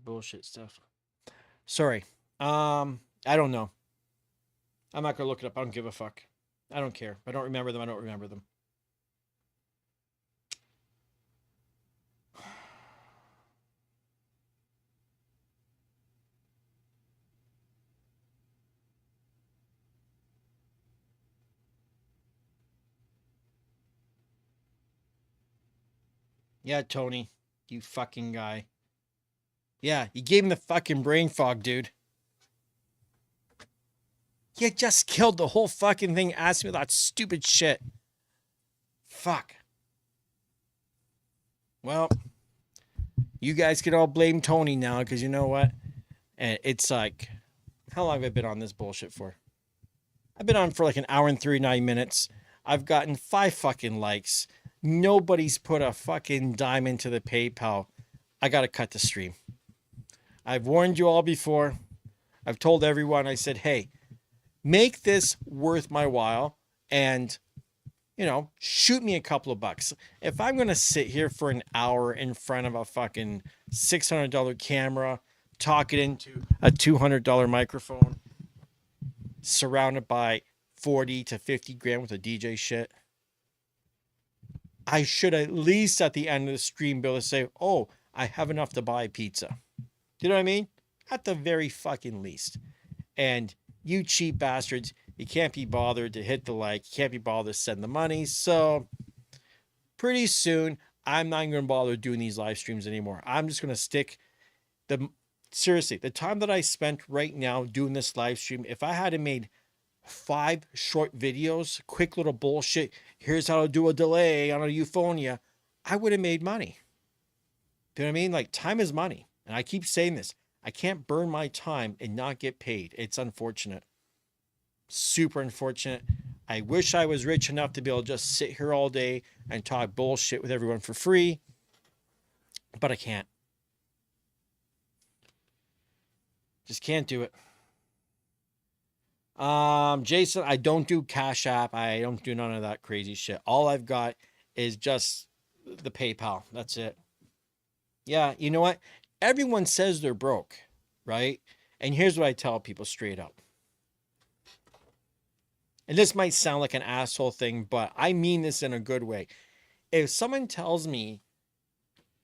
Bullshit stuff. Sorry. I don't know. I'm not gonna look it up. I don't give a fuck. I don't care. I don't remember them. I don't remember them. Yeah, Tony, you fucking guy. Yeah, you gave him the fucking brain fog, dude. You just killed the whole fucking thing asking me that stupid shit. Fuck. Well, you guys can all blame Tony now, because you know what? And it's like, how long have I been on this bullshit for? I've been on for like an hour and 39 minutes. I've gotten 5 fucking likes. Nobody's put a fucking dime into the PayPal. I gotta cut the stream. I've warned you all before. I've told everyone, I said, hey, make this worth my while and, you know, shoot me a couple of bucks. If I'm going to sit here for an hour in front of a fucking $600 camera, talk it into a $200 microphone, surrounded by 40 to 50 grand with a DJ shit, I should at least at the end of the stream be able to say, oh, I have enough to buy pizza. You know what I mean? At the very fucking least. And you cheap bastards, you can't be bothered to hit the like, you can't be bothered to send the money. So pretty soon, I'm not going to bother doing these live streams anymore. I'm just going to stick seriously, the time that I spent right now doing this live stream, if I had made 5 short videos, quick little bullshit. Here's how to do a delay on a euphonia. I would have made money. Do you know what I mean? Like, time is money. And I keep saying this. I can't burn my time and not get paid. It's unfortunate. Super unfortunate. I wish I was rich enough to be able to just sit here all day and talk bullshit with everyone for free, but I can't. Just can't do it. Jason, I don't do Cash App. I don't do none of that crazy shit. All I've got is just the PayPal. That's it. Yeah, you know what? Everyone says they're broke, right? And here's what I tell people straight up. And this might sound like an asshole thing, but I mean this in a good way. If someone tells me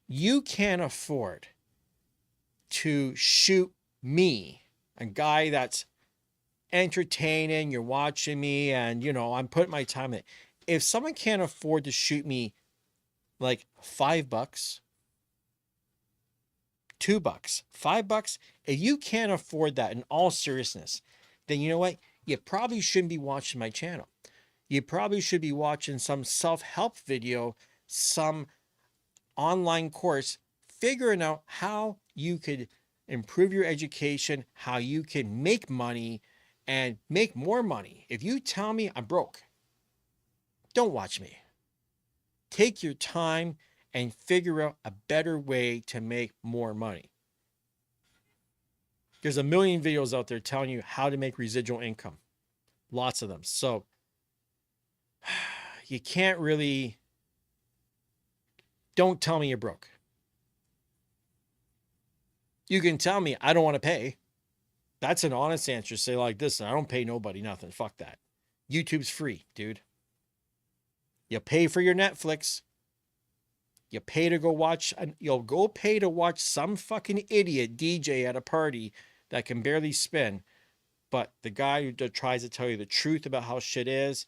you can't afford to shoot me, a guy that's entertaining, you're watching me, and you know, I'm putting my time in it. If someone can't afford to shoot me like $5, $2, $5, if you can't afford that in all seriousness, then you know what? You probably shouldn't be watching my channel. You probably should be watching some self-help video, some online course, figuring out how you could improve your education, how you can make money and make more money. If you tell me I'm broke, don't watch me. Take your time and figure out a better way to make more money. There's a million videos out there telling you how to make residual income. Lots of them. So you can't really, don't tell me you're broke. You can tell me I don't want to pay. That's an honest answer. Say like this, I don't pay nobody nothing. Fuck that. YouTube's free, dude. You pay for your Netflix. You pay to go watch, you'll go pay to watch some fucking idiot DJ at a party that can barely spin. But the guy who tries to tell you the truth about how shit is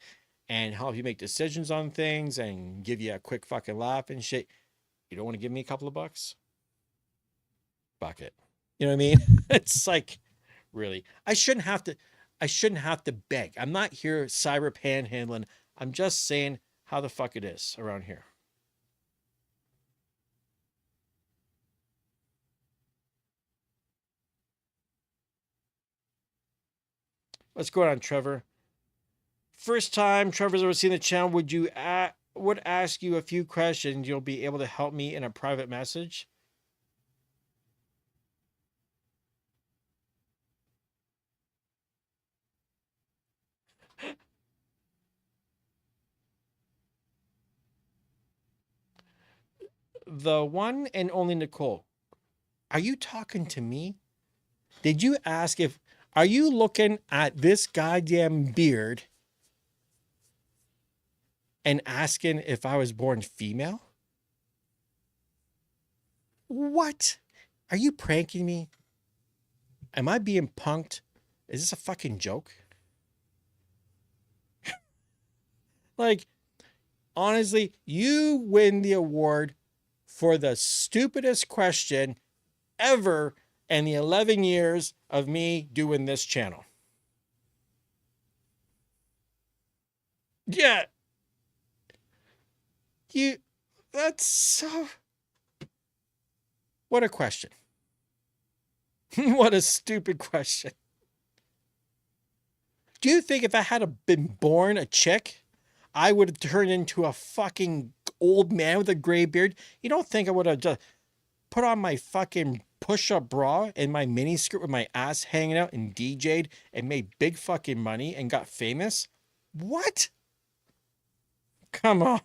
and how you make decisions on things and give you a quick fucking laugh and shit, you don't want to give me a couple of bucks? Fuck it. You know what I mean? It's like, really, I shouldn't have to beg. I'm not here cyber panhandling. I'm just saying how the fuck it is around here. What's going on, Trevor? First time Trevor's ever seen the channel. Would ask you a few questions. You'll be able to help me in a private message. The one and only Nicole. Are you talking to me? Did you ask if, are you looking at this goddamn beard and asking if I was born female? What? Are you pranking me? Am I being punked? Is this a fucking joke? Like, honestly, you win the award for the stupidest question ever in the 11 years of me doing this channel. Yeah. That's so... What a question. What a stupid question. Do you think if I had been born a chick, I would have turned into a fucking old man with a gray beard? You don't think I would have just put on my fucking push-up bra and my mini skirt with my ass hanging out and DJ'd and made big fucking money and got famous? What? Come on.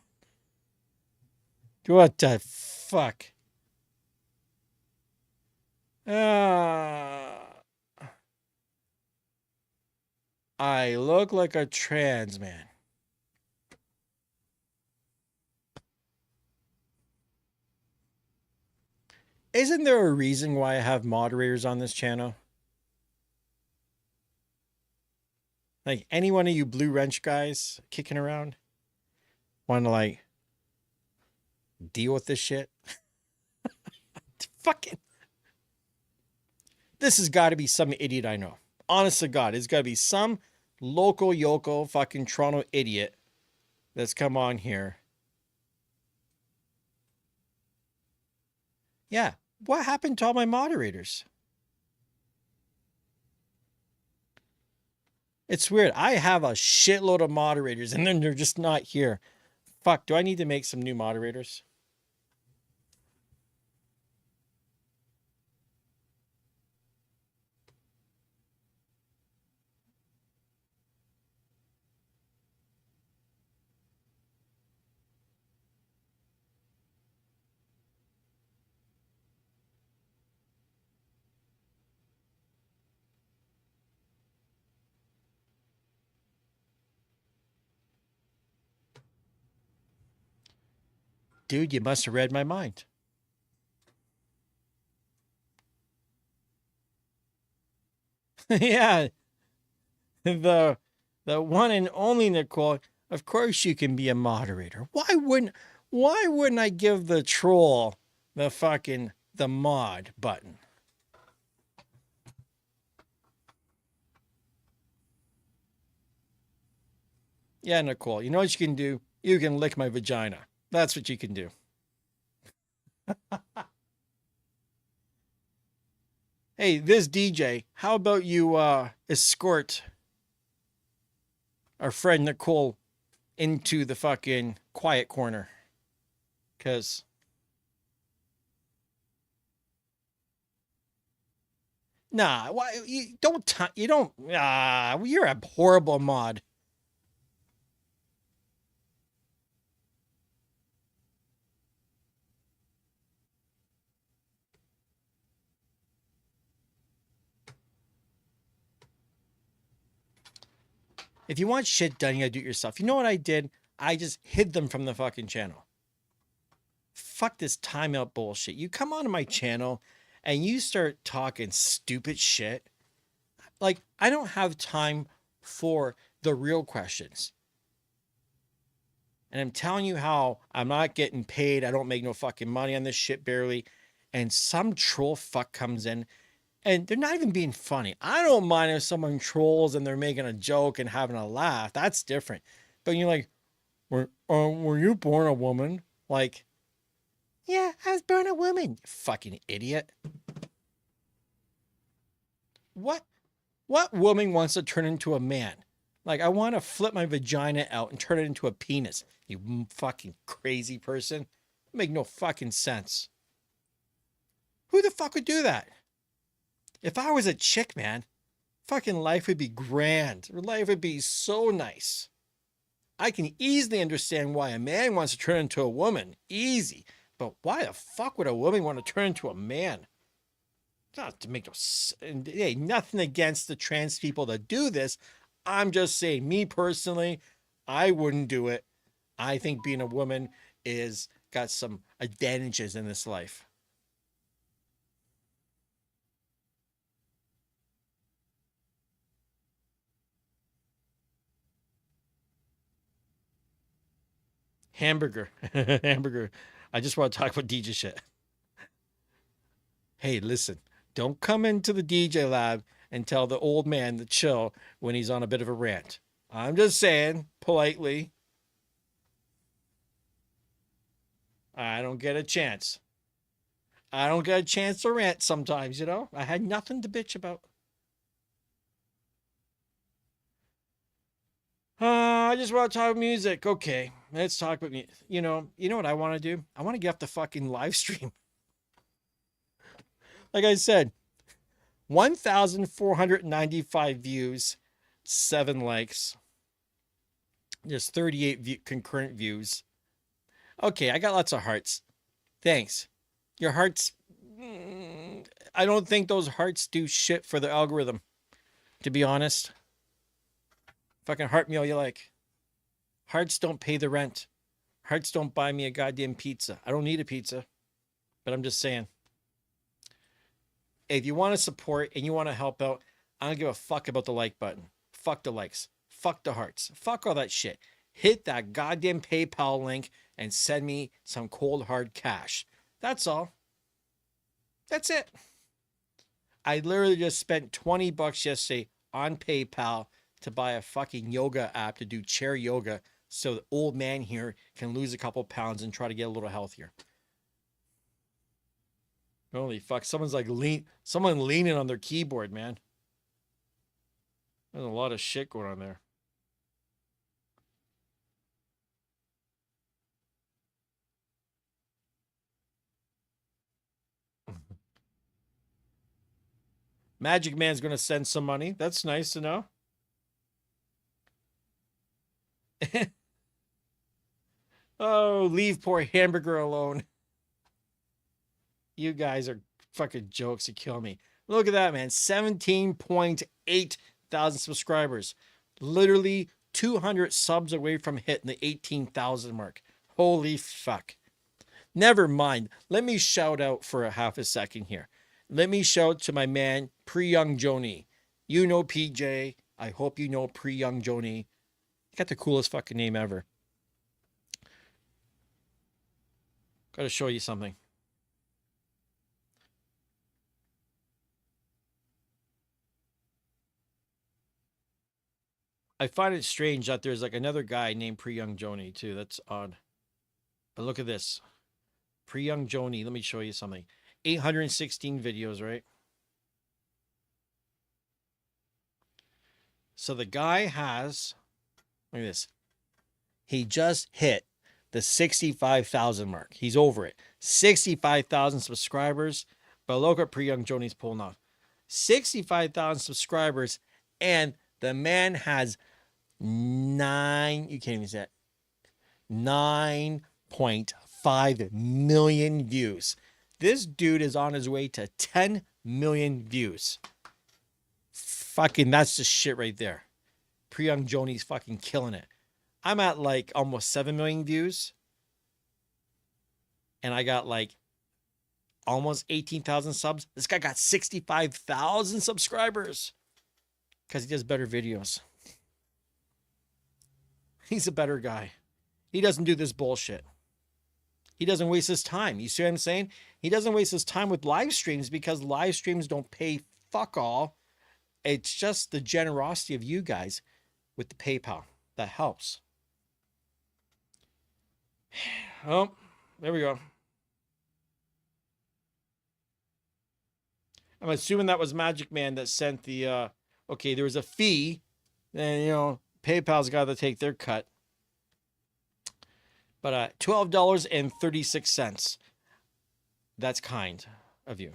What the fuck? I look like a trans man. Isn't there a reason why I have moderators on this channel? Like, any one of you Blue Wrench guys kicking around want to, like, deal with this shit? Fucking... This has got to be some idiot I know. Honest to God, it's got to be some local yoko fucking Toronto idiot that's come on here. Yeah. What happened to all my moderators? It's weird. I have a shitload of moderators and then they're just not here. Fuck, do I need to make some new moderators? Dude, you must have read my mind. Yeah, the one and only Nicole. Of course you can be a moderator. Why wouldn't I give the troll the mod button? Yeah, Nicole, you know what you can do? You can lick my vagina. That's what you can do. Hey, this DJ, how about you escort our friend Nicole into the fucking quiet corner? Cause nah, why you don't you don't you're a horrible mod. If you want shit done, you gotta do it yourself. You know what I did? I just hid them from the fucking channel. Fuck this timeout bullshit. You come onto my channel and you start talking stupid shit. Like, I don't have time for the real questions. And I'm telling you how I'm not getting paid. I don't make no fucking money on this shit barely. And some troll fuck comes in and they're not even being funny. I don't mind if someone trolls and they're making a joke and having a laugh. That's different. But you're like, were you born a woman? Like, yeah, I was born a woman. You fucking idiot. What woman wants to turn into a man? Like, I want to flip my vagina out and turn it into a penis. You fucking crazy person. Make no fucking sense. Who the fuck would do that? If I was a chick, man, fucking life would be grand. Life would be so nice. I can easily understand why a man wants to turn into a woman. Easy. But why the fuck would a woman want to turn into a man? Not to make no hey, nothing against the trans people that do this. I'm just saying, me personally, I wouldn't do it. I think being a woman is got some advantages in this life. Hamburger. Hamburger. I just want to talk about DJ shit. Hey, listen, don't come into the DJLab and tell the old man to chill when he's on a bit of a rant. I'm just saying, politely, I don't get a chance. I don't get a chance to rant sometimes, you know? I had nothing to bitch about. I just want to talk music. Okay, let's talk about me. You know what I want to do? I want to get off the fucking live stream. Like I said, 1,495 views, 7 likes. There's 38 concurrent views. Okay, I got lots of hearts. Thanks. Your hearts, I don't think those hearts do shit for the algorithm, to be honest. Fucking heart me all you like. Hearts don't pay the rent. Hearts don't buy me a goddamn pizza. I don't need a pizza, but I'm just saying. If you want to support and you want to help out, I don't give a fuck about the like button. Fuck the likes. Fuck the hearts. Fuck all that shit. Hit that goddamn PayPal link and send me some cold hard cash. That's all. That's it. I literally just spent $20 yesterday on PayPal to buy a fucking yoga app to do chair yoga so the old man here can lose a couple pounds and try to get a little healthier. Holy fuck, someone's like someone leaning on their keyboard, man. There's a lot of shit going on there. Magic Man's going to send some money. That's nice to know. Oh, leave poor hamburger alone. You guys are fucking jokes to kill me. Look at that, man. 17.8 thousand subscribers. Literally 200 subs away from hitting the 18,000 mark. Holy fuck. Never mind. Let me shout out for a half a second here. Let me shout to my man, Pre-Young Joni. You know PJ. I hope you know Pre-Young Joni. Got the coolest fucking name ever. Gotta show you something. I find it strange that there's like another guy named Pre-Young Joni too. That's odd. But look at this. Pre-Young Joni. Let me show you something. 816 videos, right? So the guy has, look at this. He just hit the 65,000 mark. He's over it. 65,000 subscribers. But look at Pre-Young Joni's pulling off. 65,000 subscribers. And the man has you can't even say it, 9.5 million views. This dude is on his way to 10 million views. Fucking, that's just shit right there. Pre-Young Joni's fucking killing it. I'm at like almost 7 million views. And I got like almost 18,000 subs. This guy got 65,000 subscribers. Because he does better videos. He's a better guy. He doesn't do this bullshit. He doesn't waste his time. You see what I'm saying? He doesn't waste his time with live streams because live streams don't pay fuck all. It's just the generosity of you guys with the PayPal that helps. Oh, there we go. I'm assuming that was Magic Man that sent the, okay, there was a fee. And, you know, PayPal's got to take their cut. But $12.36. That's kind of you.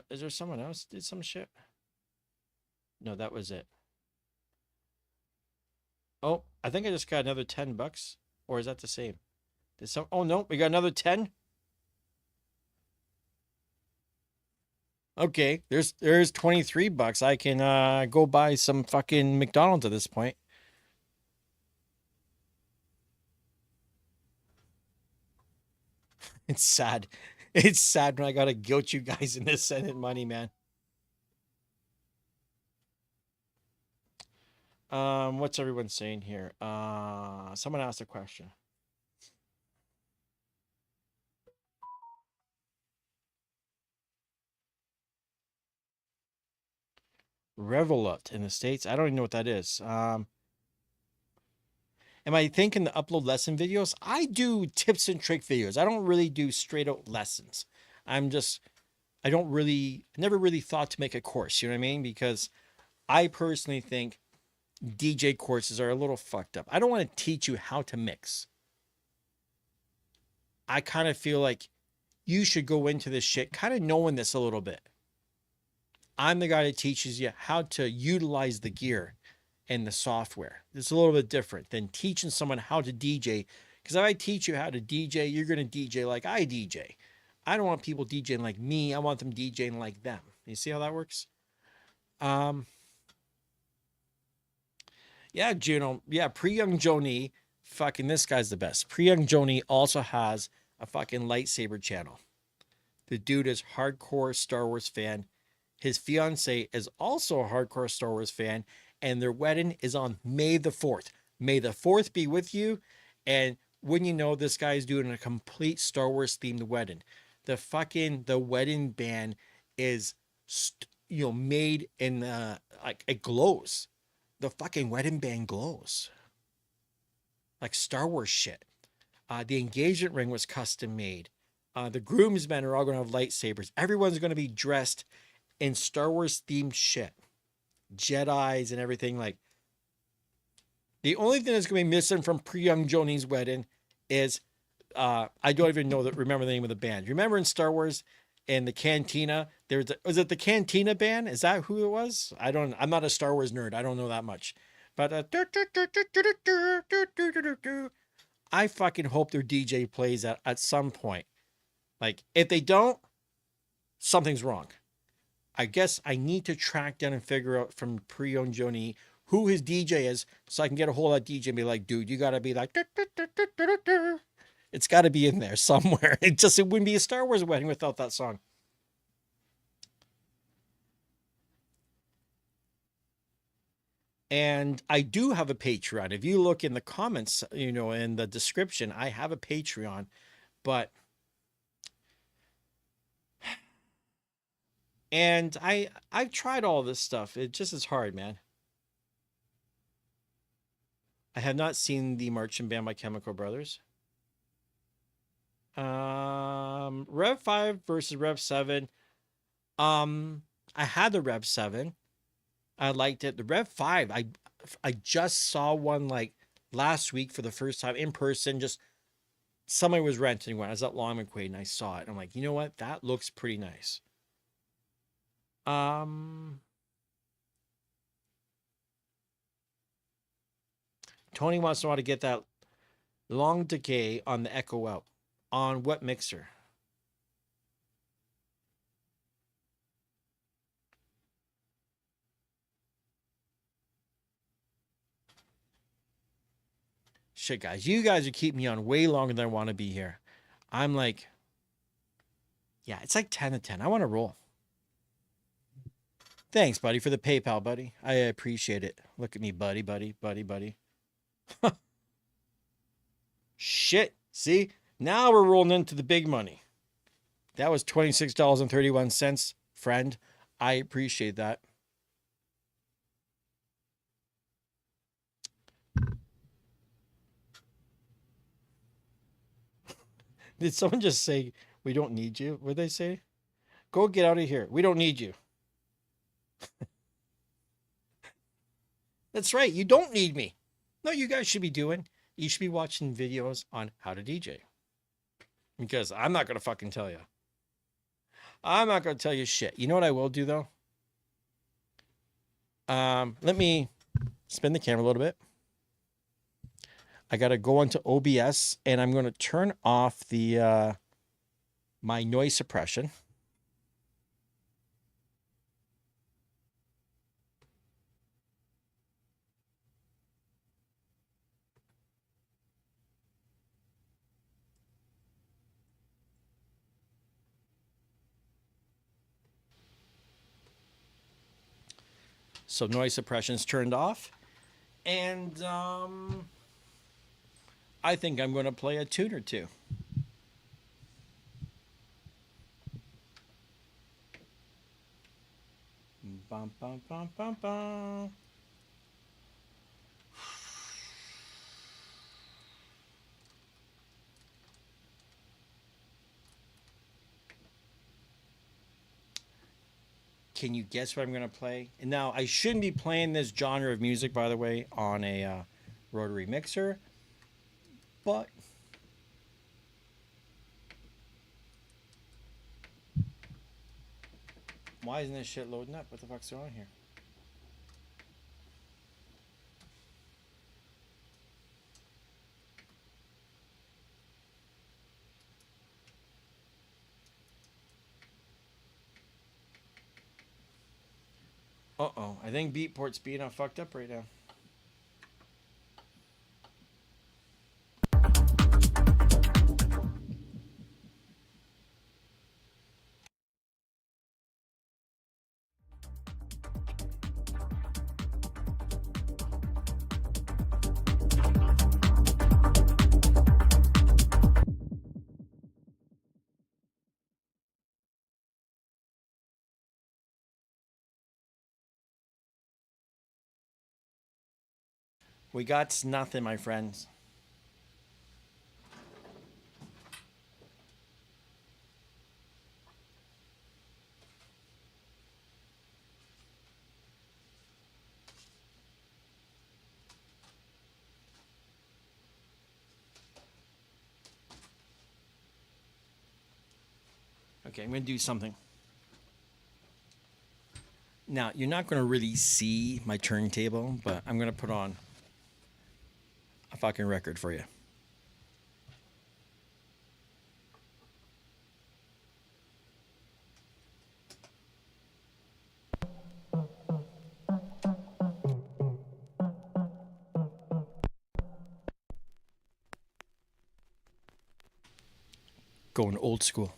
Is there someone else did some shit? No, that was it. Oh, I think I just got another $10. Or is that the same? Did some? Oh no, we got another 10. Okay, there's $23. I can go buy some fucking McDonald's at this point. It's sad. It's sad when I gotta guilt you guys into sending money, man. What's everyone saying here? Someone asked a question. Revolut in the States. I don't even know what that is. Am I thinking to upload lesson videos? I do tips and trick videos. I don't really do straight out lessons. I never really thought to make a course. You know what I mean? Because I personally think DJ courses are a little fucked up. I don't want to teach you how to mix. I kind of feel like you should go into this shit kind of knowing this a little bit. I'm the guy that teaches you how to utilize the gear and the software. It's a little bit different than teaching someone how to DJ. Because if I teach you how to DJ, you're going to DJ like I DJ. I don't want people DJing like me. I want them DJing like them. You see how that works? Yeah, Juno. Yeah, Pre-Young Joni. Fucking this guy's the best. Pre-Young Joni also has a fucking lightsaber channel. The dude is hardcore Star Wars fan. His fiance is also a hardcore Star Wars fan, and their wedding is on May the 4th. May the 4th be with you. And wouldn't you know, this guy is doing a complete Star Wars themed wedding. The wedding band is, made in like it glows. The fucking wedding band glows like Star Wars shit. The engagement ring was custom made. The groomsmen are all going to have lightsabers. Everyone's going to be dressed in Star Wars themed shit, Jedi's and everything. Like the only thing that's going to be missing from pre-young Joni's wedding is I don't even remember the name of the band. Remember in Star Wars, in the cantina, was it the Cantina band? Is that who it was? I'm not a Star Wars nerd. I don't know that much. But I fucking hope their DJ plays that at some point. Like if they don't, something's wrong. I guess I need to track down and figure out from pre-owned Joni who his DJ is so I can get a hold of that DJ and be like, dude, you got to be like, it's got to be in there somewhere. It wouldn't be a Star Wars wedding without that song. And I do have a Patreon. If you look in the comments, in the description, I have a Patreon, but and I've tried all this stuff. It just is hard, man. I have not seen the marching band by Chemical Brothers. Rev 5 versus Rev 7. I had the Rev 7. I liked it. The Rev 5, I just saw one like last week for the first time in person. Just somebody was renting one. I was at Long McQuaid and I saw it. And I'm like, you know what? That looks pretty nice. Tony wants to know how to get that long decay on the Echo out. On what mixer? Shit, guys. You guys are keeping me on way longer than I want to be here. I'm like, yeah, it's like 10 to 10. I want to roll. Thanks, buddy, for the PayPal, buddy. I appreciate it. Look at me, buddy. Shit. See? Now we're rolling into the big money. That was $26.31, friend. I appreciate that. Did someone just say, we don't need you? What did they say? Go get out of here. We don't need you. That's right. You don't need me. No, you guys should be doing. You should be watching videos on how to DJ. Because I'm not going to fucking tell you. I'm not going to tell you shit. You know what I will do, though? Let me spin the camera a little bit. I got to go into OBS, and I'm going to turn off the my noise suppression. So noise suppression's turned off. And I think I'm going to play a tune or two. Bum, bum, bum, bum, bum. Can you guess what I'm going to play? And now, I shouldn't be playing this genre of music, by the way, on a rotary mixer. But why isn't this shit loading up? What the fuck's going on here? Uh-oh. I think Beatport's being fucked up right now. We got nothing, my friends. Okay, I'm going to do something. Now, you're not going to really see my turntable, but I'm going to put on a fucking record for you. Going old school.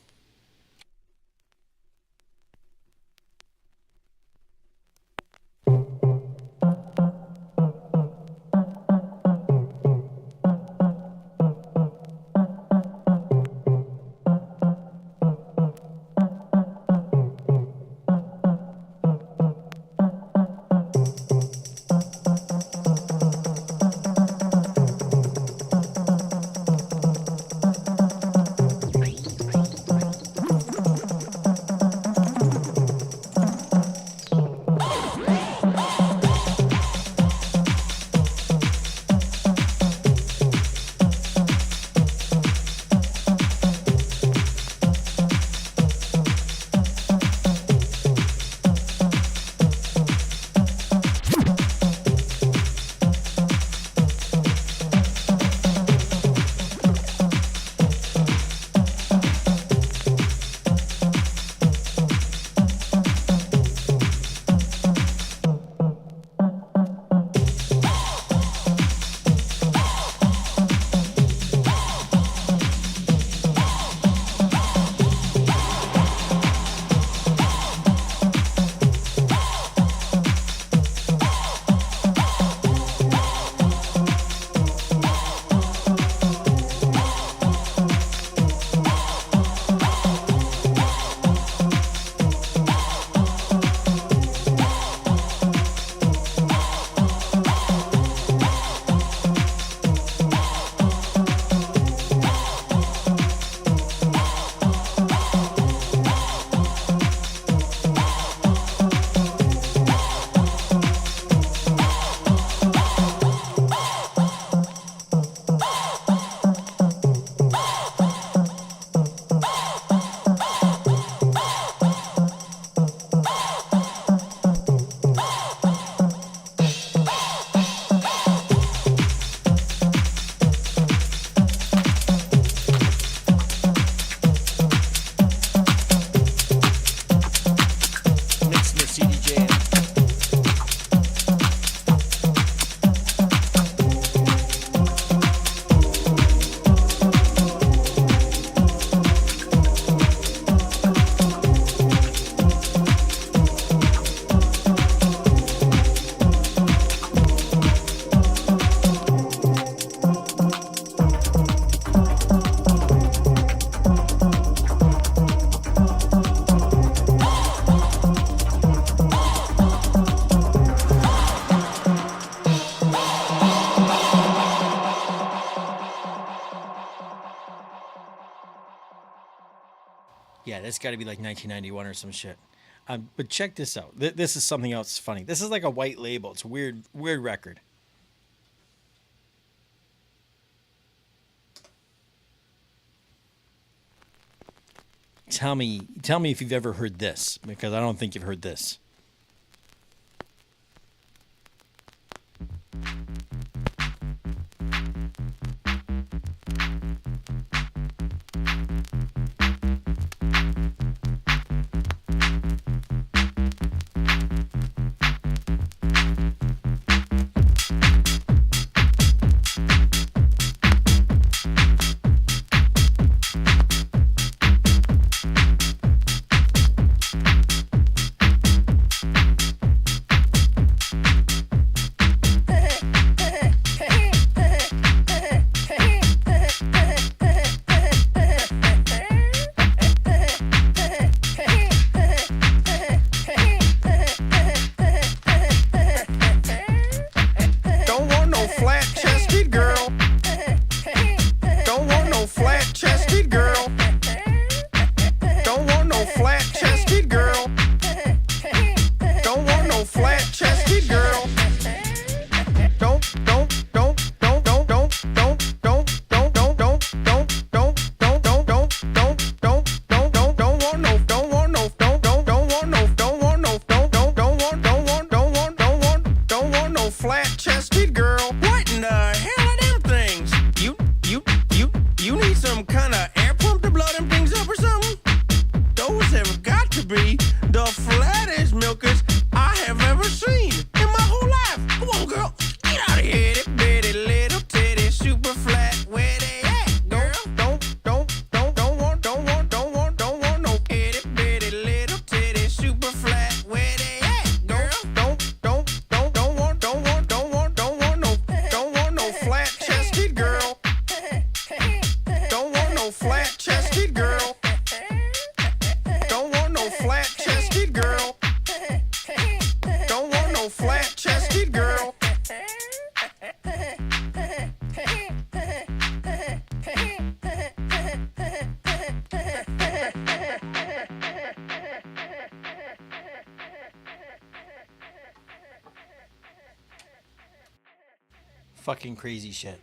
Yeah, that's got to be like 1991 or some shit. But check this out. This is something else funny. This is like a white label. It's a weird record. Tell me if you've ever heard this, because I don't think you've heard this. flat-chested girl. What in the hell are them things? You need some kind of air pump to blow them things up or something? Those have got to be the flattest milkers I have ever seen in my whole life. Come on, girl, get out of here, itty bitty little titty, super flat. Where they at, girl? Don't want no itty bitty little titty, super flat. Where they at, girl? Don't want no flat-chested girl. Don't want no flat-chested girl. Don't want no flat-chested girl. Don't want no flat-chested girl. Fucking crazy shit.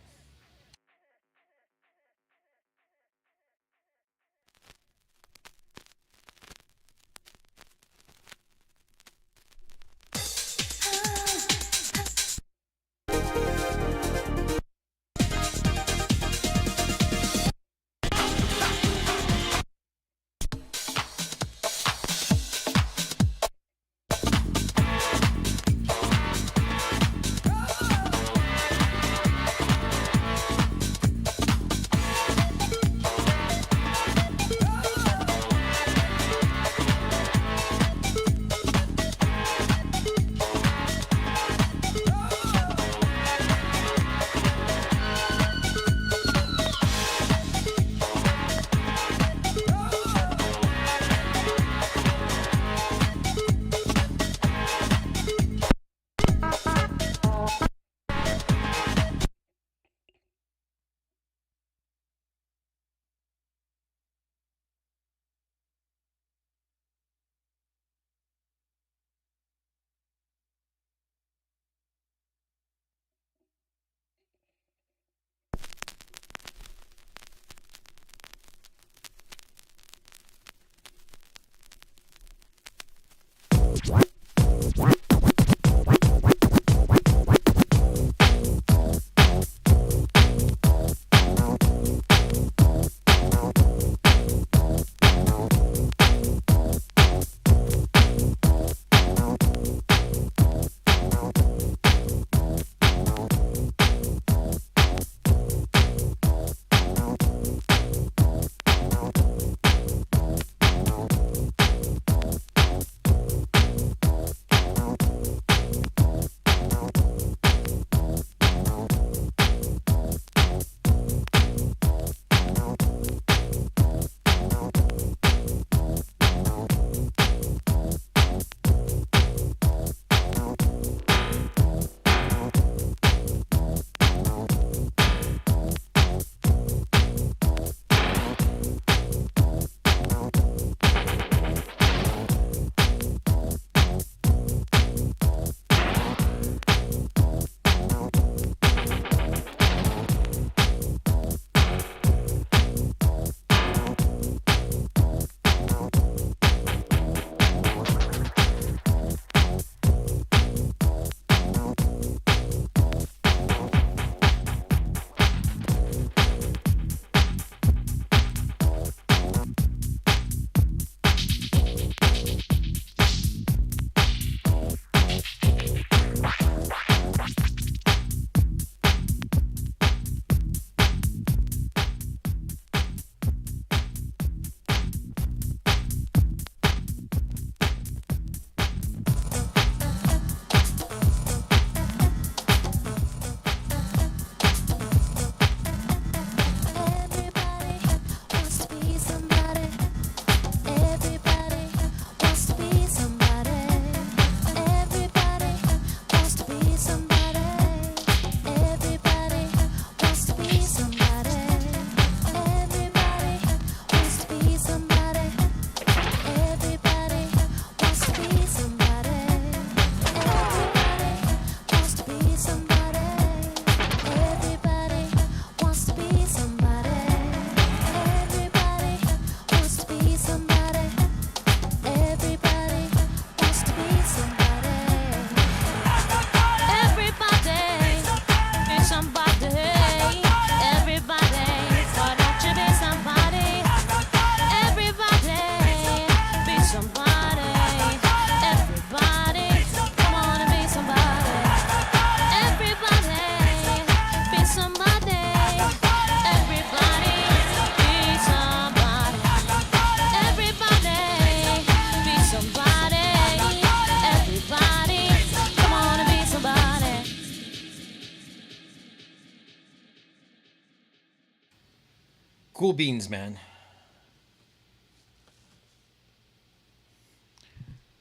Cool beans, man.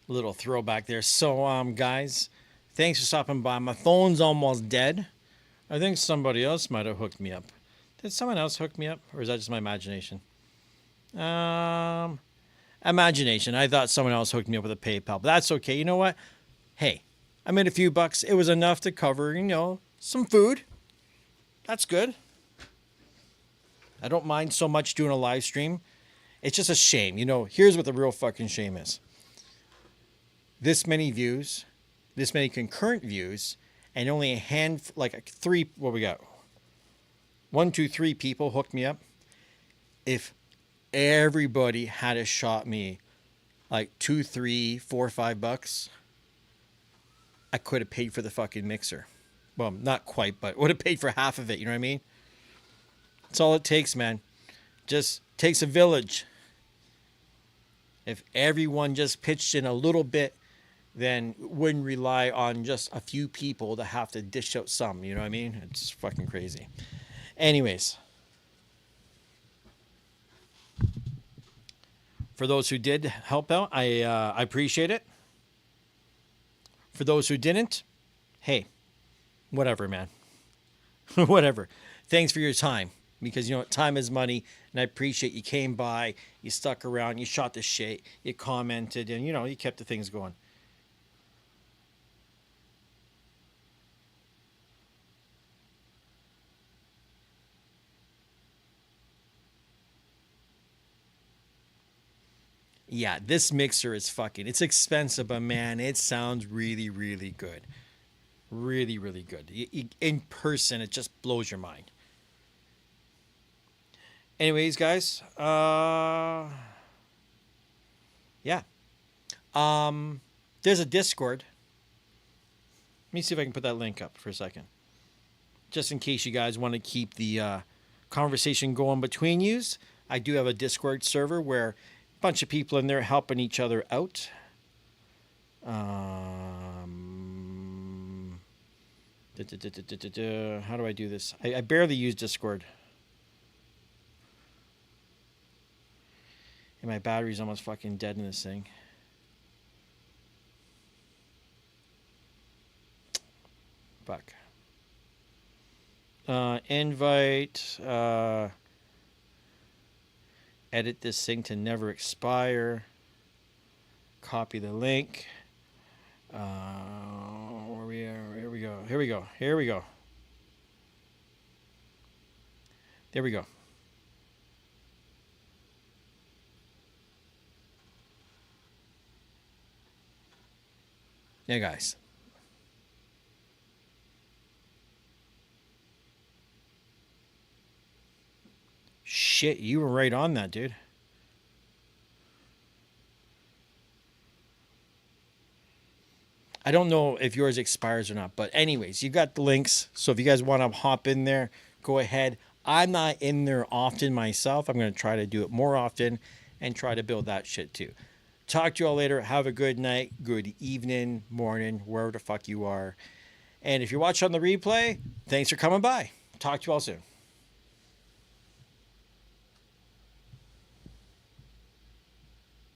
Little throwback there. So, guys, thanks for stopping by. My phone's almost dead. I think somebody else might have hooked me up. Did someone else hook me up, or is that just my imagination? Imagination. I thought someone else hooked me up with a PayPal, but that's okay. You know what? Hey, I made a few bucks. It was enough to cover, some food. That's good. I don't mind so much doing a live stream. It's just a shame. Here's what the real fucking shame is. This many views, this many concurrent views, and only a hand, like three, what we got? 1, 2, 3 people hooked me up. If everybody had a shot me like 2, 3, 4, $5, I could have paid for the fucking mixer. Well, not quite, but would have paid for half of it. You know what I mean? That's all it takes, man. Just takes a village. If everyone just pitched in a little bit, then wouldn't rely on just a few people to have to dish out some. You know what I mean? It's fucking crazy. Anyways. For those who did help out, I appreciate it. For those who didn't, hey, whatever, man. Whatever. Thanks for your time. Because, time is money. And I appreciate you came by, you stuck around, you shot the shit, you commented, and, you kept the things going. Yeah, this mixer is it's expensive, but man, it sounds really, really good. Really, really good. In person, it just blows your mind. Anyways, guys, yeah. There's a Discord. Let me see if I can put that link up for a second. Just in case you guys want to keep the conversation going between yous. I do have a Discord server where a bunch of people in there helping each other out. How do I do this? I barely use Discord. And my battery's almost fucking dead in this thing. Fuck. Invite. Edit this thing to never expire. Copy the link. Where we are? Here we go. Here we go. Here we go. There we go. Yeah, guys. Shit, you were right on that, dude. I don't know if yours expires or not, but anyways, you got the links. So if you guys want to hop in there, go ahead. I'm not in there often myself. I'm going to try to do it more often and try to build that shit too. Talk to you all later. Have a good night, good evening, morning, wherever the fuck you are. And if you're watching on the replay, thanks for coming by. Talk to you all soon.